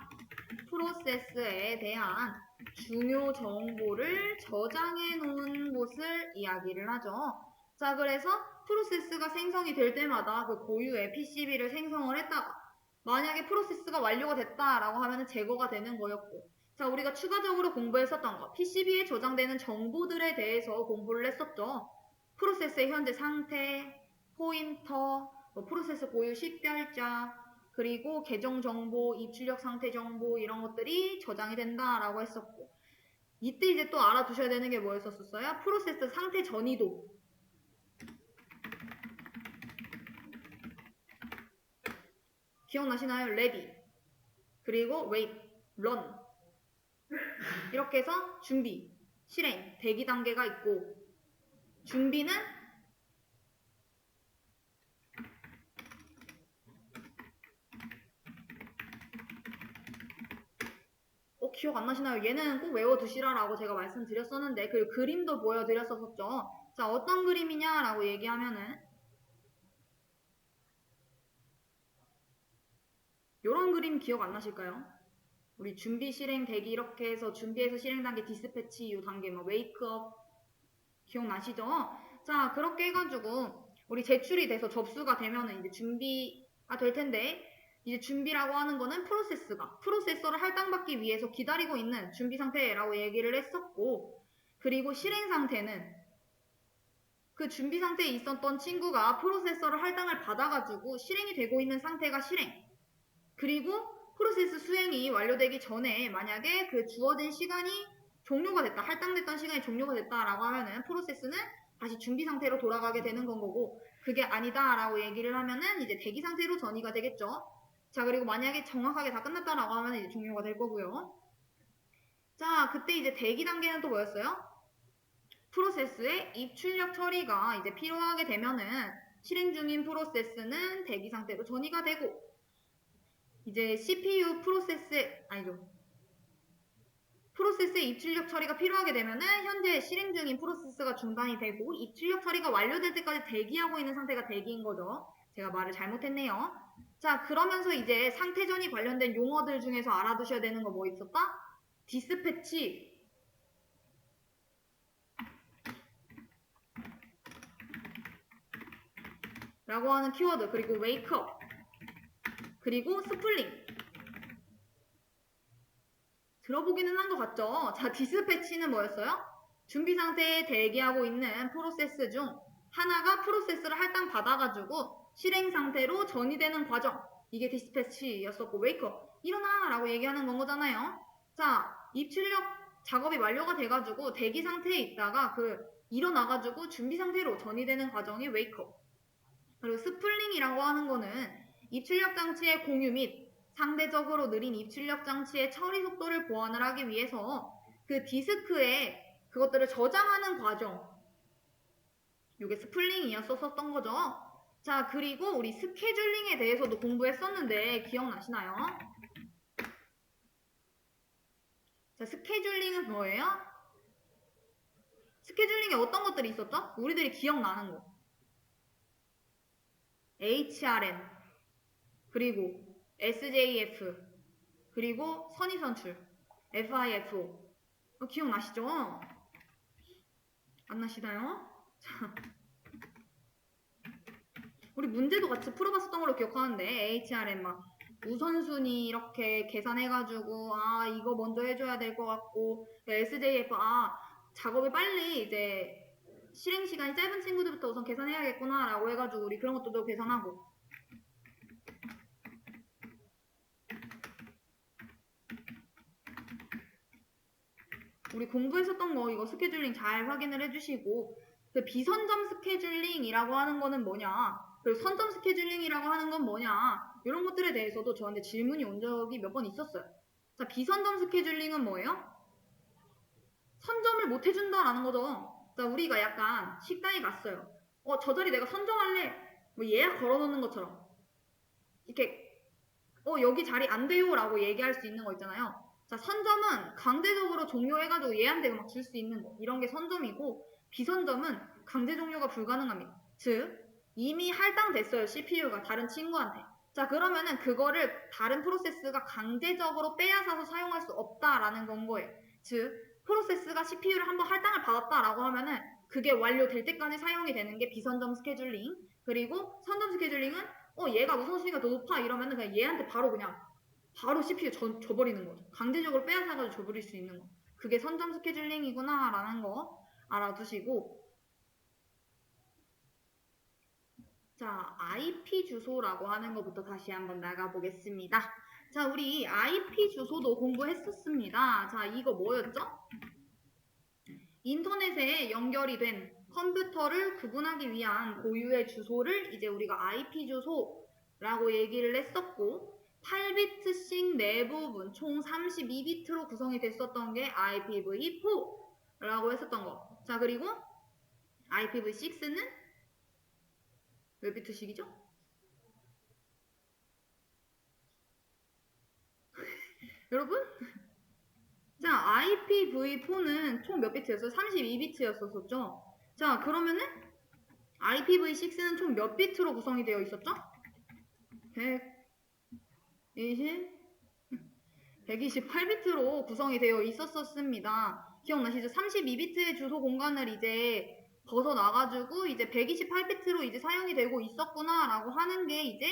프로세스에 대한 중요 정보를 저장해 놓은 곳을 이야기를 하죠. 자, 그래서 프로세스가 생성이 될 때마다 그 고유의 PCB를 생성을 했다가 만약에 프로세스가 완료가 됐다라고 하면 제거가 되는 거였고, 자, 우리가 추가적으로 공부했었던 거 PCB에 저장되는 정보들에 대해서 공부를 했었죠. 프로세스의 현재 상태, 포인터, 뭐 프로세스 고유 식별자, 그리고 계정 정보, 입출력 상태 정보 이런 것들이 저장이 된다라고 했었고, 이때 이제 또 알아두셔야 되는 게 뭐였었어요? 프로세스 상태 전이도. 기억나시나요? ready, 그리고 wait, run 이렇게 해서 준비, 실행, 대기 단계가 있고, 준비는 기억 안 나시나요? 얘는 꼭 외워두시라라고 제가 말씀드렸었는데 그 그림도 보여드렸었죠. 자, 어떤 그림이냐라고 얘기하면은 요런 그림 기억 안 나실까요? 우리 준비, 실행, 대기 이렇게 해서 준비해서 실행 단계, 디스패치 이 단계 막 웨이크업 기억나시죠? 자, 그렇게 해가지고 우리 제출이 돼서 접수가 되면은 이제 준비가 될 텐데 이제 준비라고 하는 거는 프로세서를 할당받기 위해서 기다리고 있는 준비 상태라고 얘기를 했었고, 그리고 실행 상태는 그 준비 상태에 있었던 친구가 프로세서를 할당을 받아가지고 실행이 되고 있는 상태가 실행. 그리고 프로세스 수행이 완료되기 전에 만약에 그 주어진 시간이 종료가 됐다, 할당됐던 시간이 종료가 됐다라고 하면은 프로세스는 다시 준비 상태로 돌아가게 되는 건 거고, 그게 아니다라고 얘기를 하면은 이제 대기 상태로 전이가 되겠죠. 자, 그리고 만약에 정확하게 다 끝났다라고 하면 이제 종료가 될 거고요. 자, 그때 이제 대기 단계는 또 뭐였어요? 프로세스의 입출력 처리가 이제 필요하게 되면은 실행 중인 프로세스는 대기 상태로 전이가 되고, 이제 CPU 프로세스의 입출력 처리가 필요하게 되면은 현재 실행 중인 프로세스가 중단이 되고 입출력 처리가 완료될 때까지 대기하고 있는 상태가 대기인 거죠. 제가 말을 잘못했네요. 자, 그러면서 이제 상태전이 관련된 용어들 중에서 알아두셔야 되는 거 뭐 있었다? 디스패치, 라고 하는 키워드, 그리고 웨이크업, 그리고 스플링. 들어보기는 한 것 같죠? 자, 디스패치는 뭐였어요? 준비 상태에 대기하고 있는 프로세스 중 하나가 프로세스를 할당받아가지고 실행 상태로 전이되는 과정. 이게 디스패치였었고, 웨이크업, 일어나! 라고 얘기하는 건 거잖아요. 자, 입출력 작업이 완료가 돼가지고 대기 상태에 있다가 일어나가지고 준비 상태로 전이되는 과정이 웨이크업. 그리고 스플링이라고 하는 거는 입출력 장치의 공유 및 상대적으로 느린 입출력 장치의 처리 속도를 보완을 하기 위해서 그 디스크에 그것들을 저장하는 과정. 이게 스플링이었었던 거죠. 자, 그리고 우리 스케줄링에 대해서도 공부했었는데 기억나시나요? 자, 스케줄링은 뭐예요? 스케줄링에 어떤 것들이 있었죠? 우리들이 기억나는 거. HRM, 그리고 SJF, 그리고 선의선출, FIFO. 기억나시죠? 안 나시나요? 자, 우리 문제도 같이 풀어봤었던 걸로 기억하는데 HRM 막 우선순위 이렇게 계산해가지고 이거 먼저 해줘야 될 것 같고, SJF 작업을 빨리 이제 실행 시간이 짧은 친구들부터 우선 계산해야겠구나 라고 해가지고 우리 그런 것도 계산하고, 우리 공부했었던 거 이거 스케줄링 잘 확인을 해주시고, 그 비선점 스케줄링이라고 하는 거는 뭐냐, 그리고 선점 스케줄링이라고 하는 건 뭐냐, 이런 것들에 대해서도 저한테 질문이 온 적이 몇 번 있었어요. 자, 비선점 스케줄링은 뭐예요? 선점을 못 해준다라는 거죠. 자, 우리가 약간 식당에 갔어요. 저 자리 내가 선점할래. 뭐 예약 걸어놓는 것처럼. 이렇게 여기 자리 안 돼요 라고 얘기할 수 있는 거 있잖아요. 자, 선점은 강제적으로 종료해가지고 얘한테 막 줄 수 있는 거, 이런 게 선점이고, 비선점은 강제 종료가 불가능합니다. 즉 이미 할당됐어요, CPU가 다른 친구한테. 자, 그러면은 그거를 다른 프로세스가 강제적으로 빼앗아서 사용할 수 없다라는 건 거예요. 즉 프로세스가 CPU를 한번 할당을 받았다라고 하면은 그게 완료될 때까지 사용이 되는 게 비선점 스케줄링. 그리고 선점 스케줄링은 얘가 우선순위가 더 높아 이러면은 그냥 얘한테 바로 CPU 줘버리는 거죠. 강제적으로 빼앗아가지고 줘버릴 수 있는 거. 그게 선점 스케줄링이구나 라는 거 알아두시고, 자, IP 주소라고 하는 것부터 다시 한번 나가보겠습니다. 자, 우리 IP 주소도 공부했었습니다. 자, 이거 뭐였죠? 인터넷에 연결이 된 컴퓨터를 구분하기 위한 고유의 주소를 이제 우리가 IP 주소라고 얘기를 했었고, 8비트씩 내부분 총 32비트로 구성이 됐었던 게 IPv4라고 했었던 거. 자, 그리고 IPv6는 몇 비트씩이죠? 여러분? 자, IPv4는 총 몇 비트였어요? 32비트였었죠? 자, 그러면은 IPv6는 총 몇 비트로 구성이 되어 있었죠? 120, 128비트로 구성이 되어 있었습니다. 기억나시죠? 32비트의 주소 공간을 이제 벗어나가지고 이제 128비트로 이제 사용이 되고 있었구나라고 하는 게 이제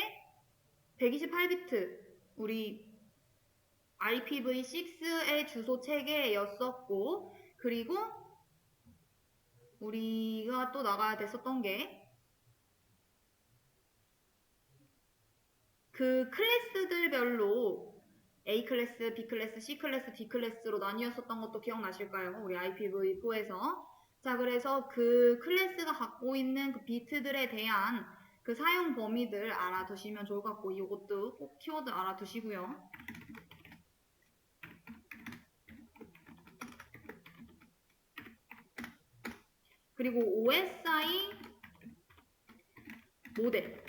128비트 우리 IPv6의 주소 체계였었고, 그리고 우리가 또 나가야 됐었던 게 그 클래스들별로 A 클래스, B 클래스, C 클래스, D 클래스로 나뉘었었던 것도 기억나실까요? 우리 IPv4에서. 자, 그래서 그 클래스가 갖고 있는 그 비트들에 대한 그 사용 범위들 알아두시면 좋을 것 같고, 이것도 꼭 키워드 알아두시고요. 그리고 OSI 모델.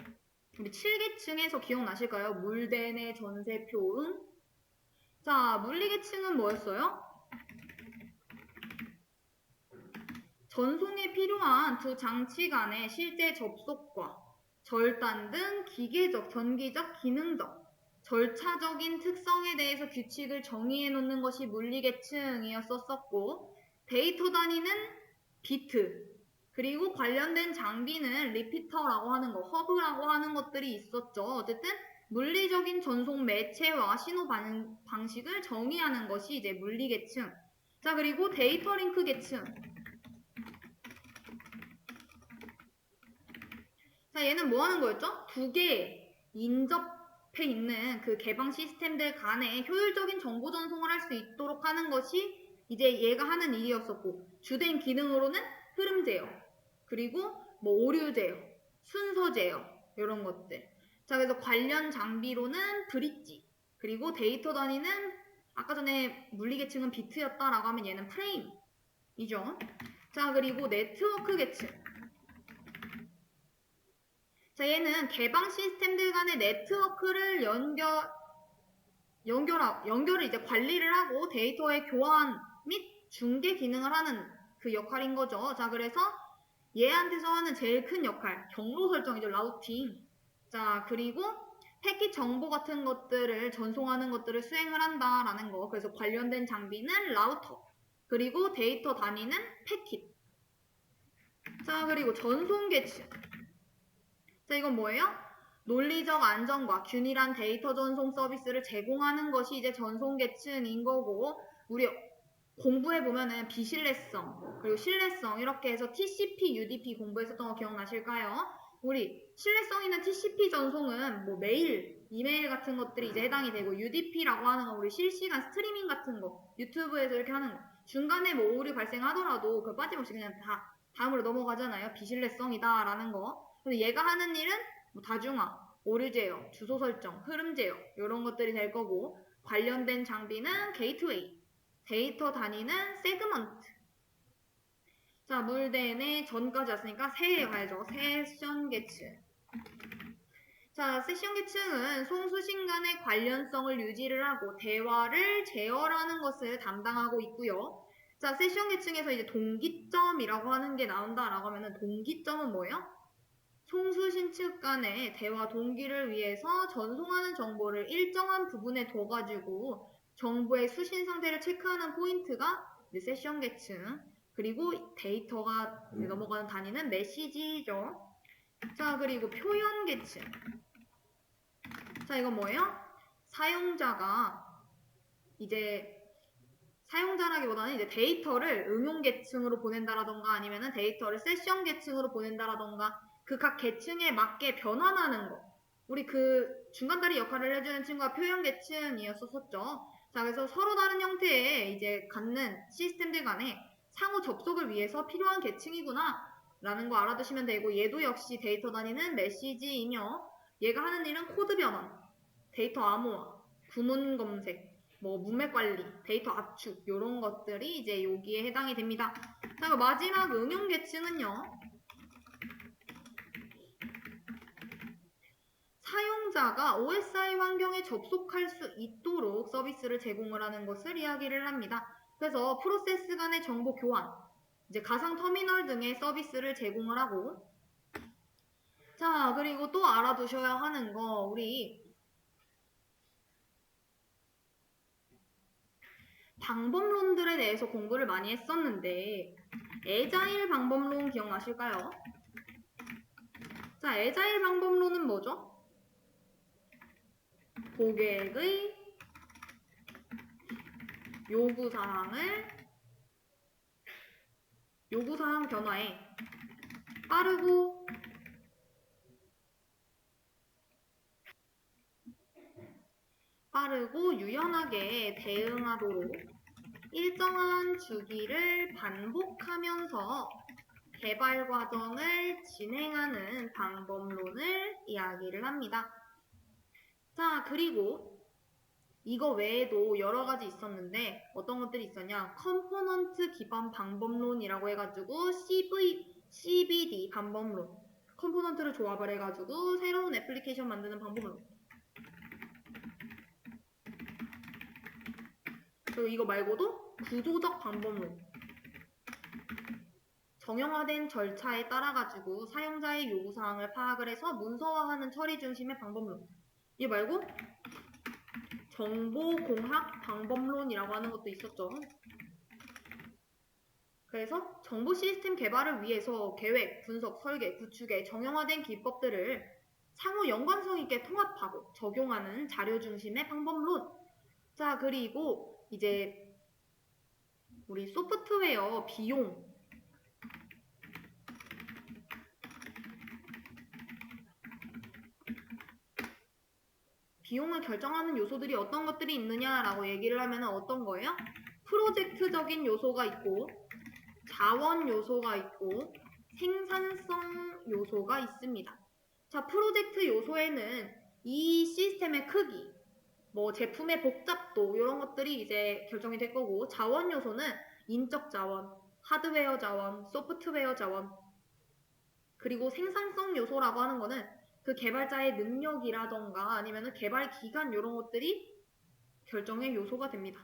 우리 7계층에서 기억나실까요? 물대내 전세표응. 자, 물리계층은 뭐였어요? 전송에 필요한 두 장치 간의 실제 접속과 절단 등 기계적, 전기적, 기능적, 절차적인 특성에 대해서 규칙을 정의해 놓는 것이 물리계층이었었고, 데이터 단위는 비트, 그리고 관련된 장비는 리피터라고 하는 거, 허브라고 하는 것들이 있었죠. 어쨌든 물리적인 전송 매체와 신호 방식을 정의하는 것이 이제 물리계층. 자, 그리고 데이터 링크 계층. 자, 얘는 뭐 하는 거였죠? 두 개 인접해 있는 그 개방 시스템들 간에 효율적인 정보 전송을 할 수 있도록 하는 것이 이제 얘가 하는 일이었었고, 주된 기능으로는 흐름 제어, 그리고 뭐 오류 제어, 순서 제어, 이런 것들. 자, 그래서 관련 장비로는 브릿지, 그리고 데이터 단위는 아까 전에 물리계층은 비트였다라고 하면 얘는 프레임이죠. 자, 그리고 네트워크 계층. 자, 얘는 개방 시스템들 간의 네트워크를 연결을 이제 관리를 하고 데이터의 교환 및 중개 기능을 하는 그 역할인 거죠. 자, 그래서 얘한테서 하는 제일 큰 역할, 경로 설정이죠. 라우팅. 자, 그리고 패킷 정보 같은 것들을 전송하는 것들을 수행을 한다라는 거. 그래서 관련된 장비는 라우터. 그리고 데이터 단위는 패킷. 자, 그리고 전송 계층. 자, 이건 뭐예요? 논리적 안정과 균일한 데이터 전송 서비스를 제공하는 것이 이제 전송 계층인 거고, 우리 공부해보면은 비신뢰성, 그리고 신뢰성 이렇게 해서 TCP, UDP 공부했었던 거 기억나실까요? 우리 신뢰성 있는 TCP 전송은 뭐 메일, 이메일 같은 것들이 이제 해당이 되고, UDP라고 하는 건 우리 실시간 스트리밍 같은 거, 유튜브에서 이렇게 하는 거. 중간에 뭐 오류 발생하더라도 그 빠짐없이 그냥 다 다음으로 넘어가잖아요. 비신뢰성이다라는 거. 그래서 얘가 하는 일은 뭐 다중화, 오류 제어, 주소 설정, 흐름 제어 이런 것들이 될 거고, 관련된 장비는 게이트웨이, 데이터 단위는 세그먼트. 자, 물대내 전까지 왔으니까 세에 가야죠. 세션 계층. 자, 세션 계층은 송수신 간의 관련성을 유지를 하고 대화를 제어하는 것을 담당하고 있고요. 자, 세션 계층에서 이제 동기점이라고 하는 게 나온다라고 하면은 동기점은 뭐예요? 송수신 측 간의 대화 동기를 위해서 전송하는 정보를 일정한 부분에 둬가지고 정보의 수신 상태를 체크하는 포인트가 세션 계층, 그리고 데이터가 넘어가는 단위는 메시지죠. 자, 그리고 표현 계층. 자, 이건 뭐예요? 사용자가 이제 사용자라기보다는 이제 데이터를 응용 계층으로 보낸다라던가 아니면은 데이터를 세션 계층으로 보낸다라던가 그 각 계층에 맞게 변환하는 거. 우리 그 중간다리 역할을 해주는 친구가 표현 계층이었었죠. 자, 그래서 서로 다른 형태의 이제 갖는 시스템들 간에 상호 접속을 위해서 필요한 계층이구나 라는 거 알아두시면 되고, 얘도 역시 데이터 단위는 메시지이며 얘가 하는 일은 코드 변환, 데이터 암호화, 구문 검색, 뭐 문맥 관리, 데이터 압축 이런 것들이 이제 여기에 해당이 됩니다. 자, 그리고 마지막 응용 계층은요. 사용자가 OSI 환경에 접속할 수 있도록 서비스를 제공을 하는 것을 이야기를 합니다. 그래서 프로세스 간의 정보 교환, 이제 가상 터미널 등의 서비스를 제공을 하고, 자, 그리고 또 알아두셔야 하는 거, 우리 방법론들에 대해서 공부를 많이 했었는데 애자일 방법론 기억나실까요? 자, 애자일 방법론은 뭐죠? 고객의 요구사항 변화에 빠르고 유연하게 대응하도록 일정한 주기를 반복하면서 개발 과정을 진행하는 방법론을 이야기를 합니다. 자, 그리고 이거 외에도 여러 가지 있었는데 어떤 것들이 있었냐? 컴포넌트 기반 방법론이라고 해가지고 CBD 방법론. 컴포넌트를 조합을 해가지고 새로운 애플리케이션 만드는 방법론. 그리고 이거 말고도 구조적 방법론. 정형화된 절차에 따라가지고 사용자의 요구사항을 파악을 해서 문서화하는 처리 중심의 방법론. 이 말고 정보공학 방법론이라고 하는 것도 있었죠. 그래서 정보 시스템 개발을 위해서 계획, 분석, 설계, 구축의 정형화된 기법들을 상호 연관성 있게 통합하고 적용하는 자료 중심의 방법론. 자, 그리고 이제 우리 소프트웨어 비용을 결정하는 요소들이 어떤 것들이 있느냐라고 얘기를 하면 어떤 거예요? 프로젝트적인 요소가 있고 자원 요소가 있고 생산성 요소가 있습니다. 자, 프로젝트 요소에는 이 시스템의 크기, 뭐 제품의 복잡도 이런 것들이 이제 결정이 될 거고 자원 요소는 인적 자원, 하드웨어 자원, 소프트웨어 자원 그리고 생산성 요소라고 하는 거는 그 개발자의 능력이라던가 아니면 개발 기간 이런 것들이 결정의 요소가 됩니다.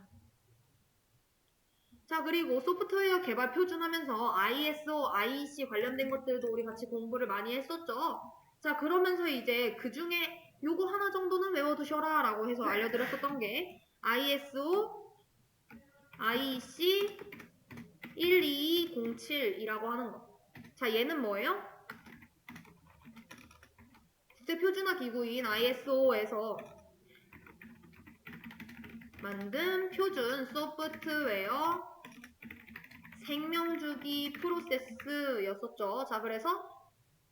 자, 그리고 소프트웨어 개발 표준하면서 ISO, IEC 관련된 것들도 우리 같이 공부를 많이 했었죠. 자, 그러면서 이제 그 중에 요거 하나 정도는 외워두셔라 라고 해서 알려드렸었던 게 ISO, IEC 12207이라고 하는 거. 자, 얘는 뭐예요? 국제표준화 기구인 ISO에서 만든 표준 소프트웨어 생명주기 프로세스였었죠. 자, 그래서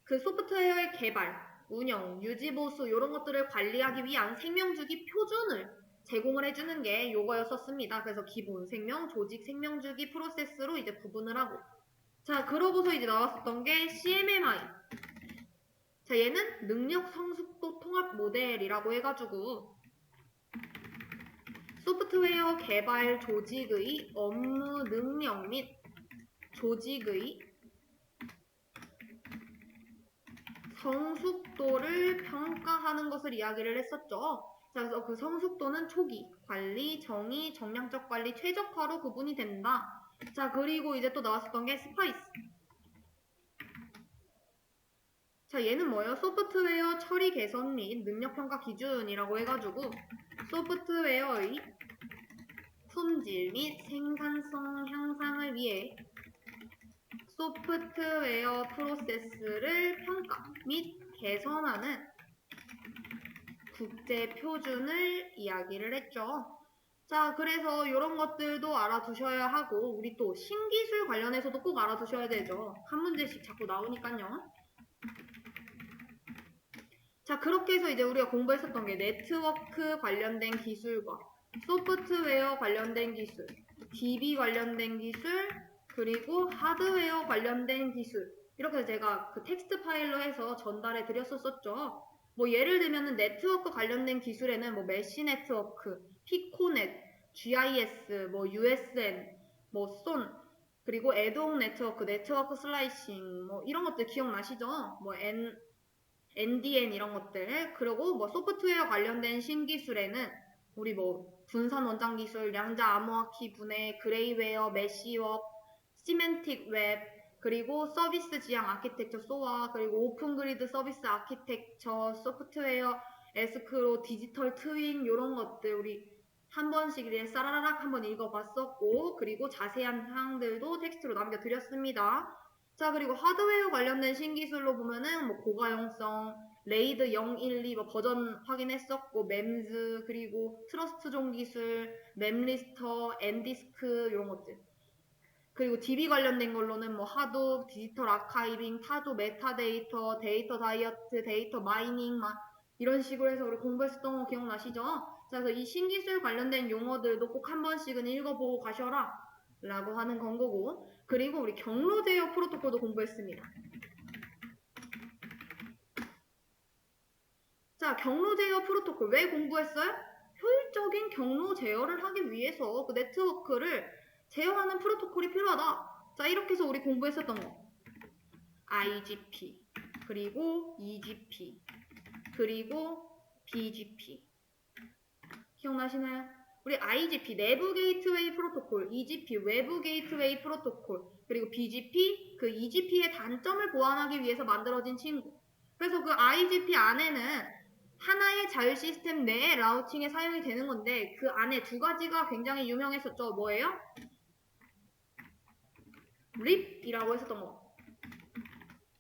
그 소프트웨어의 개발, 운영, 유지, 보수 이런 것들을 관리하기 위한 생명주기 표준을 제공을 해주는 게 요거였었습니다. 그래서 기본 생명, 조직 생명주기 프로세스로 이제 구분을 하고 자, 그러고서 이제 나왔었던 게 CMMI. 자, 얘는 능력 성숙도 통합 모델이라고 해가지고 소프트웨어 개발 조직의 업무 능력 및 조직의 성숙도를 평가하는 것을 이야기를 했었죠. 자, 그래서 그 성숙도는 초기, 관리, 정의, 정량적 관리, 최적화로 구분이 된다. 자, 그리고 이제 또 나왔었던 게 스파이스. 자, 얘는 뭐예요? 소프트웨어 처리 개선 및 능력평가 기준이라고 해가지고 소프트웨어의 품질 및 생산성 향상을 위해 소프트웨어 프로세스를 평가 및 개선하는 국제 표준을 이야기를 했죠. 자, 그래서 이런 것들도 알아두셔야 하고 우리 또 신기술 관련해서도 꼭 알아두셔야 되죠. 한 문제씩 자꾸 나오니까요. 자, 그렇게 해서 이제 우리가 공부했었던 게 네트워크 관련된 기술과 소프트웨어 관련된 기술, DB 관련된 기술, 그리고 하드웨어 관련된 기술 이렇게 제가 그 텍스트 파일로 해서 전달해 드렸었죠. 뭐 예를 들면은 네트워크 관련된 기술에는 뭐 메시 네트워크, 피코넷, GIS, 뭐 USN, 뭐 쏜, 그리고 애드홍 네트워크, 네트워크 슬라이싱 뭐 이런 것들 기억나시죠? 뭐 NDN 이런 것들. 그리고 뭐 소프트웨어 관련된 신기술에는 우리 뭐 분산 원장 기술, 양자 암호화키 분해, 그레이웨어, 메시업, 시멘틱 웹, 그리고 서비스 지향 아키텍처 소아, 그리고 오픈 그리드 서비스 아키텍처, 소프트웨어, 에스크로, 디지털 트윈 이런 것들 우리 한 번씩 이제 싸라락 한번 읽어봤었고, 그리고 자세한 사항들도 텍스트로 남겨드렸습니다. 자, 그리고 하드웨어 관련된 신기술로 보면은 뭐 고가용성, 레이드 012 뭐 버전 확인했었고, 멤즈, 그리고 트러스트존 기술, 맵리스터, 엔디스크 이런 것들. 그리고 DB 관련된 걸로는 뭐 하도, 디지털 아카이빙, 타조, 메타데이터, 데이터 다이어트, 데이터 마이닝 막 이런 식으로 해서 우리 공부했었던 거 기억나시죠? 자, 그래서 이 신기술 관련된 용어들도 꼭 한 번씩은 읽어보고 가셔라 라고 하는 건 거고, 그리고 우리 경로 제어 프로토콜도 공부했습니다. 자, 경로 제어 프로토콜 왜 공부했어요? 효율적인 경로 제어를 하기 위해서 그 네트워크를 제어하는 프로토콜이 필요하다. 자, 이렇게 해서 우리 공부했었던 거. IGP, 그리고 EGP, 그리고 BGP. 기억나시나요? 우리 IGP, 내부 게이트웨이 프로토콜, EGP, 외부 게이트웨이 프로토콜, 그리고 BGP, 그 EGP의 단점을 보완하기 위해서 만들어진 친구. 그래서 그 IGP 안에는 하나의 자율 시스템 내에 라우팅에 사용이 되는 건데, 그 안에 두 가지가 굉장히 유명했었죠. 뭐예요? RIP이라고 했었던 거.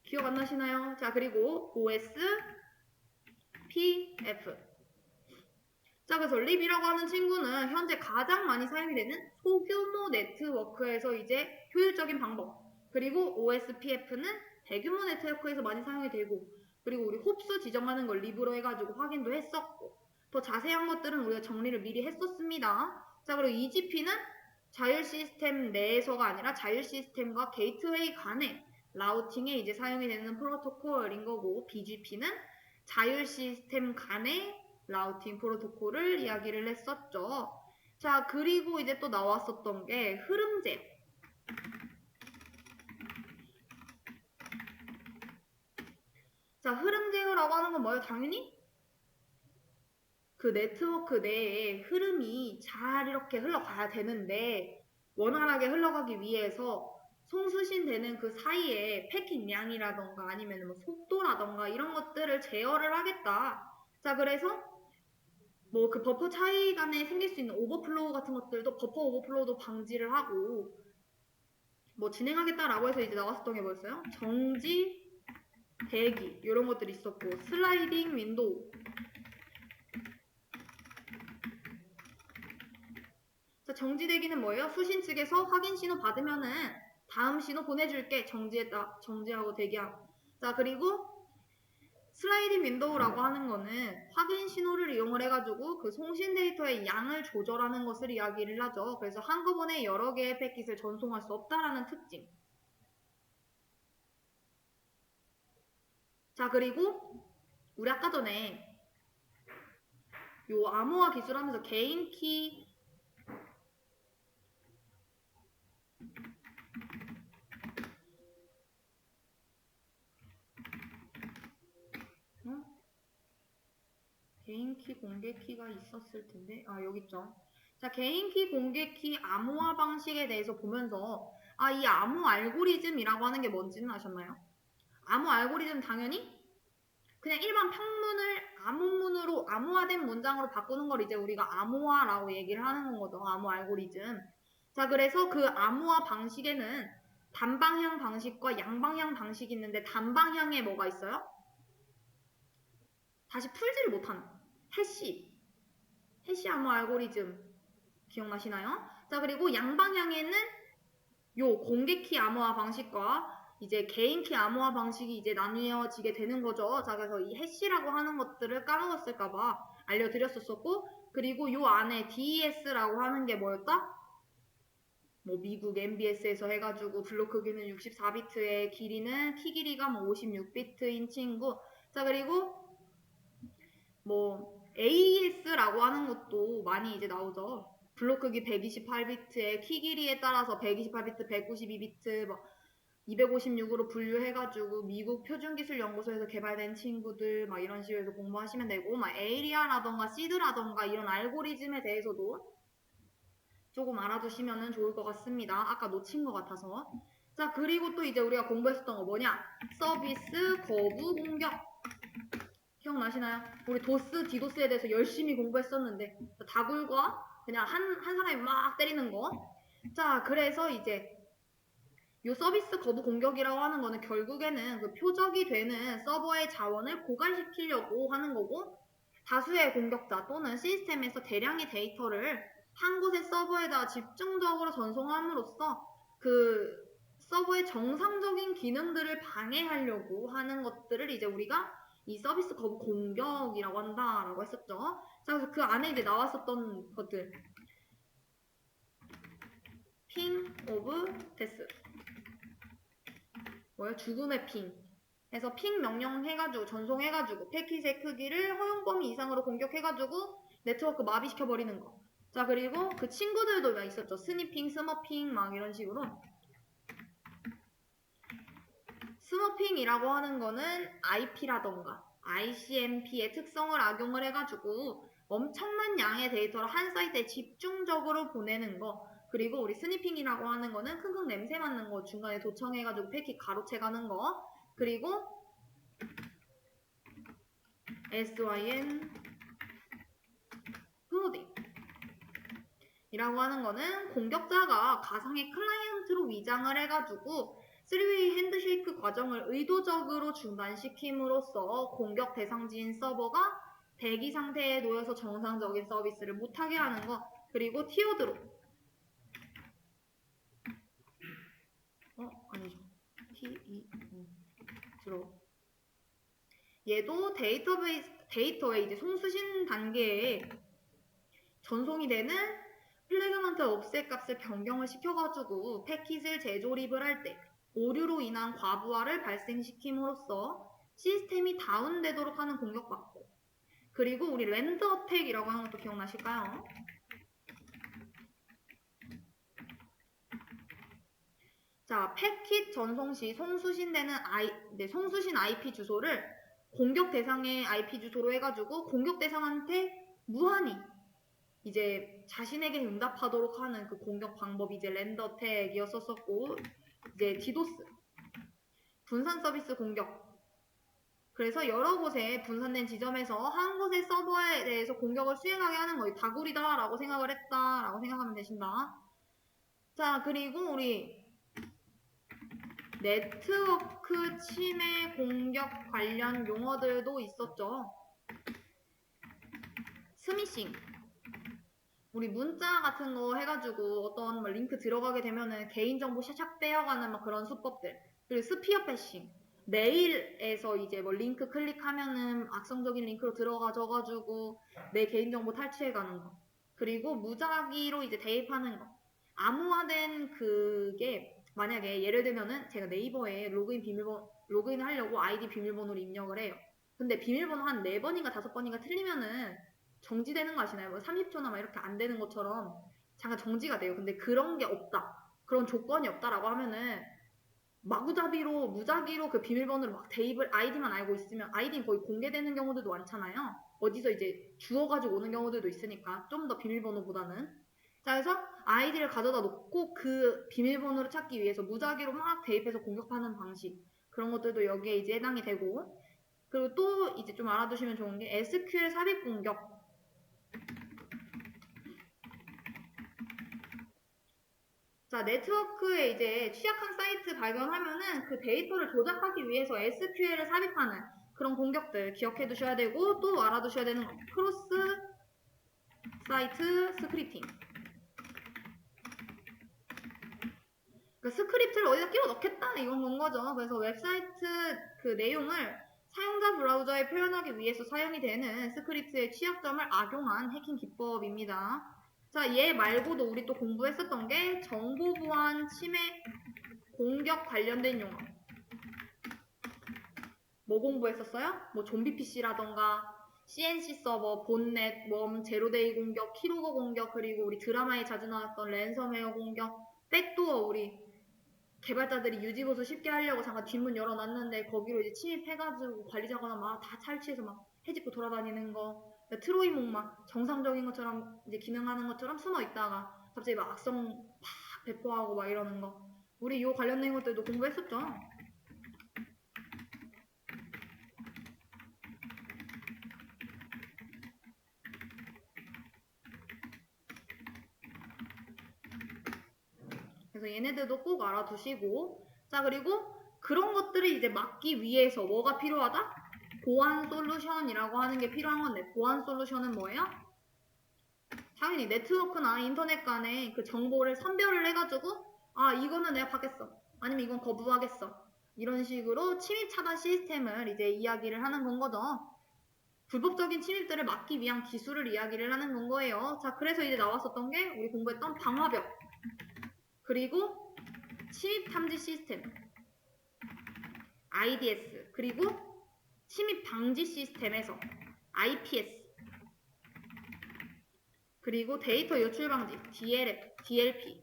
기억 안 나시나요? 자, 그리고 OS, PF. 자, 그래서 RIP이라고 하는 친구는 현재 가장 많이 사용이 되는 소규모 네트워크에서 이제 효율적인 방법. 그리고 OSPF는 대규모 네트워크에서 많이 사용이 되고, 그리고 우리 홉스 지정하는 걸 립으로 해가지고 확인도 했었고, 더 자세한 것들은 우리가 정리를 미리 했었습니다. 자, 그리고 EGP는 자율 시스템 내에서가 아니라 자율 시스템과 게이트웨이 간의 라우팅에 이제 사용이 되는 프로토콜인 거고, BGP는 자율 시스템 간의 라우팅 프로토콜을 이야기를 했었죠. 자, 그리고 이제 또 나왔었던 게 흐름제. 자, 흐름 제어라고 하는 건 뭐예요? 당연히 그 네트워크 내에 흐름이 잘 이렇게 흘러가야 되는데, 원활하게 흘러가기 위해서 송수신되는 그 사이에 패킷량이라던가 아니면 뭐 속도라던가 이런 것들을 제어를 하겠다. 자, 그래서 뭐 그 버퍼 차이 간에 생길 수 있는 오버플로우 같은 것들도 버퍼 오버플로우도 방지를 하고, 뭐 진행하겠다라고 해서 이제 나왔었던 게 뭐였어요? 정지, 대기 이런 것들이 있었고, 슬라이딩 윈도우. 자, 정지 대기는 뭐예요? 수신 측에서 확인 신호 받으면은 다음 신호 보내줄게. 정지했다. 정지하고 대기하고. 자, 그리고 슬라이딩 윈도우라고 하는 거는 확인 신호를 이용을 해가지고 그 송신 데이터의 양을 조절하는 것을 이야기를 하죠. 그래서 한꺼번에 여러 개의 패킷을 전송할 수 없다라는 특징. 자, 그리고 우리 아까 전에 요 암호화 기술 하면서 개인 키 개인 키 공개 키가 있었을 텐데, 여기 있죠. 자, 개인 키 공개 키 암호화 방식에 대해서 보면서 이 암호 알고리즘이라고 하는 게 뭔지는 아셨나요? 암호 알고리즘 당연히 그냥 일반 평문을 암호문으로 암호화된 문장으로 바꾸는 걸 이제 우리가 암호화라고 얘기를 하는 거죠. 암호 알고리즘. 자, 그래서 그 암호화 방식에는 단방향 방식과 양방향 방식이 있는데, 단방향에 뭐가 있어요? 다시 풀지를 못하는 해시 암호 알고리즘 기억나시나요? 자, 그리고 양방향에는 요 공개키 암호화 방식과 이제 개인키 암호화 방식이 이제 나뉘어지게 되는 거죠. 자, 그래서 이 해시라고 하는 것들을 까먹었을까봐 알려드렸었고, 그리고 요 안에 DES라고 하는 게 뭐였다? 뭐 미국 MBS에서 해가지고 블록 크기는 64비트에 길이는 키 길이가 뭐 56비트인 친구. 자, 그리고 뭐 AES라고 하는 것도 많이 이제 나오죠. 블록 크기 128비트에 키 길이에 따라서 128비트, 192비트, 뭐 256으로 분류해가지고 미국 표준기술연구소에서 개발된 친구들 막 이런 식으로 해서 공부하시면 되고, 막 에이리아라던가 시드라던가 이런 알고리즘에 대해서도 조금 알아두시면 좋을 것 같습니다. 아까 놓친 것 같아서. 자, 그리고 또 이제 우리가 공부했었던 거 뭐냐? 서비스 거부 공격. 기억나시나요? 우리 도스, 디도스에 대해서 열심히 공부했었는데, 다굴과 그냥 한 사람이 막 때리는 거. 자, 그래서 이제 요 서비스 거부 공격이라고 하는 거는 결국에는 그 표적이 되는 서버의 자원을 고갈시키려고 하는 거고, 다수의 공격자 또는 시스템에서 대량의 데이터를 한 곳의 서버에다 집중적으로 전송함으로써 그 서버의 정상적인 기능들을 방해하려고 하는 것들을 이제 우리가 이 서비스 거부 공격이라고 한다라고 했었죠. 자, 그래서 그 안에 이제 나왔었던 것들. 핑 오브 데스. 뭐야? 죽음의 핑. 해서 핑 명령 해가지고 전송해가지고 패킷의 크기를 허용 범위 이상으로 공격해가지고 네트워크 마비시켜버리는 거. 자, 그리고 그 친구들도 막 있었죠. 스니핑, 스머핑 막 이런 식으로. 스머핑이라고 하는 거는 IP라던가 ICMP의 특성을 악용을 해가지고 엄청난 양의 데이터를 한 사이트에 집중적으로 보내는 거. 그리고 우리 스니핑이라고 하는 거는 킁킁 냄새 맡는 거 중간에 도청해가지고 패킷 가로채가는 거. 그리고 SYN 후딩 이라고 하는 거는 공격자가 가상의 클라이언트로 위장을 해가지고 3웨이 핸드쉐이크 과정을 의도적으로 중단시킴으로써 공격 대상지인 서버가 대기 상태에 놓여서 정상적인 서비스를 못하게 하는 거. 그리고 티어드롭. 아니죠. 드롭. 얘도 데이터의 이제 송수신 단계에 전송이 되는 플래그먼트 옵셋 값을 변경을 시켜가지고 패킷을 재조립을 할 때 오류로 인한 과부하를 발생시킴으로써 시스템이 다운되도록 하는 공격받고, 그리고 우리 랜드 어택이라고 하는 것도 기억나실까요? 자, 패킷 전송 시 송수신되는 송수신 IP 주소를 공격 대상의 IP 주소로 해가지고 공격 대상한테 무한히 이제 자신에게 응답하도록 하는 그 공격 방법이 이제 랜드 어택이었었고, 이제 디도스 분산 서비스 공격. 그래서 여러 곳에 분산된 지점에서 한 곳의 서버에 대해서 공격을 수행하게 하는 거예요. 다구리다라고 생각을 했다라고 생각하면 되신다. 자, 그리고 우리 네트워크 침해 공격 관련 용어들도 있었죠. 스미싱. 우리 문자 같은 거 해가지고 어떤 링크 들어가게 되면은 개인정보 샥샥 빼어가는 막 그런 수법들. 그리고 스피어 패싱. 메일에서 이제 뭐 링크 클릭하면은 악성적인 링크로 들어가져가지고 내 개인정보 탈취해가는 거. 그리고 무작위로 이제 대입하는 거. 암호화된 그게 만약에 예를 들면은 제가 네이버에 로그인 하려고 아이디 비밀번호를 입력을 해요. 근데 비밀번호 한 4번인가 5번인가 틀리면은 정지되는 거 아시나요? 뭐 30초나 막 이렇게 안 되는 것처럼 잠깐 정지가 돼요. 근데 그런 게 없다. 그런 조건이 없다라고 하면은 마구잡이로 무작위로 그 비밀번호를 막 대입을 아이디만 알고 있으면 아이디는 거의 공개되는 경우들도 많잖아요. 어디서 이제 주워가지고 오는 경우들도 있으니까 좀 더 비밀번호보다는. 자, 그래서 아이디를 가져다 놓고 그 비밀번호를 찾기 위해서 무작위로 막 대입해서 공격하는 방식, 그런 것들도 여기에 이제 해당이 되고, 그리고 또 이제 좀 알아두시면 좋은 게 SQL 삽입 공격. 자, 네트워크에 이제 취약한 사이트 발견하면은 그 데이터를 조작하기 위해서 SQL을 삽입하는 그런 공격들 기억해 두셔야 되고, 또 알아두셔야 되는 거. 크로스 사이트 스크립팅. 그 스크립트를 어디다 끼워 넣겠다 이건 건 거죠. 그래서 웹사이트 그 내용을 사용자 브라우저에 표현하기 위해서 사용이 되는 스크립트의 취약점을 악용한 해킹 기법입니다. 자, 얘 말고도 우리 또 공부했었던 게 정보 보안 침해 공격 관련된 용어. 뭐 공부했었어요? 뭐 좀비 PC라던가 CNC 서버, 본넷, 웜, 제로데이 공격, 키로거 공격, 그리고 우리 드라마에 자주 나왔던 랜섬웨어 공격, 백도어 우리 개발자들이 유지보수 쉽게 하려고 잠깐 뒷문 열어놨는데 거기로 이제 침입해가지고 관리자거나 막 다 탈취해서 막 해집고 돌아다니는 거. 트로이몽 막 정상적인 것처럼 이제 기능하는 것처럼 숨어 있다가 갑자기 막 악성 팍 배포하고 막 이러는 거. 우리 요 관련된 것들도 공부했었죠. 그래서 얘네들도 꼭 알아두시고, 자, 그리고 그런 것들을 이제 막기 위해서 뭐가 필요하다? 보안 솔루션이라고 하는 게 필요한 건데, 보안 솔루션은 뭐예요? 당연히 네트워크나 인터넷 간에 그 정보를 선별을 해가지고, 아, 이거는 내가 받겠어. 아니면 이건 거부하겠어. 이런 식으로 침입 차단 시스템을 이제 이야기를 하는 건 거죠. 불법적인 침입들을 막기 위한 기술을 이야기를 하는 건 거예요. 자, 그래서 이제 나왔었던 게 우리 공부했던 방화벽, 그리고 침입 탐지 시스템, IDS, 그리고 침입 방지 시스템에서 IPS, 그리고 데이터 유출 방지, DLP,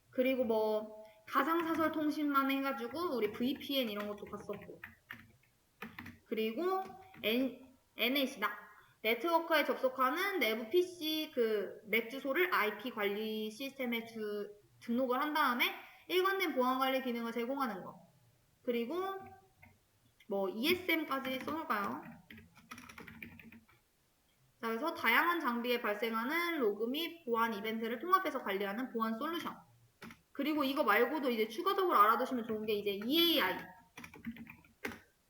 그리고 뭐 가상사설 통신만 해가지고 우리 VPN 이런 것도 봤었고, 그리고 NAC, 네트워크에 접속하는 내부 PC 그 맥 주소를 IP 관리 시스템에 등록을 한 다음에 일관된 보안 관리 기능을 제공하는 거. 그리고 뭐 ESM까지 써놓을까요? 자, 그래서 다양한 장비에 발생하는 로그 및 보안 이벤트를 통합해서 관리하는 보안 솔루션. 그리고 이거 말고도 이제 추가적으로 알아두시면 좋은 게 이제 EAI.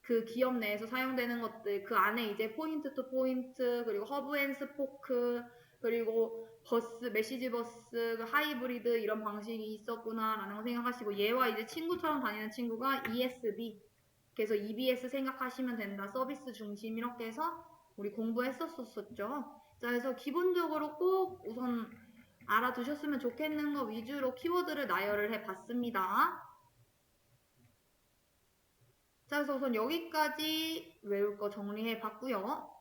그 기업 내에서 사용되는 것들, 그 안에 이제 포인트 투 포인트, 그리고 허브 앤 스포크, 그리고 버스, 메시지 버스, 그 하이브리드 이런 방식이 있었구나라는 거 생각하시고, 얘와 이제 친구처럼 다니는 친구가 ESB. 그래서 EBS 생각하시면 된다. 서비스 중심 이렇게 해서 우리 공부했었었죠. 자, 그래서 기본적으로 꼭 우선 알아두셨으면 좋겠는 거 위주로 키워드를 나열을 해봤습니다. 자, 그래서 우선 여기까지 외울 거 정리해봤고요.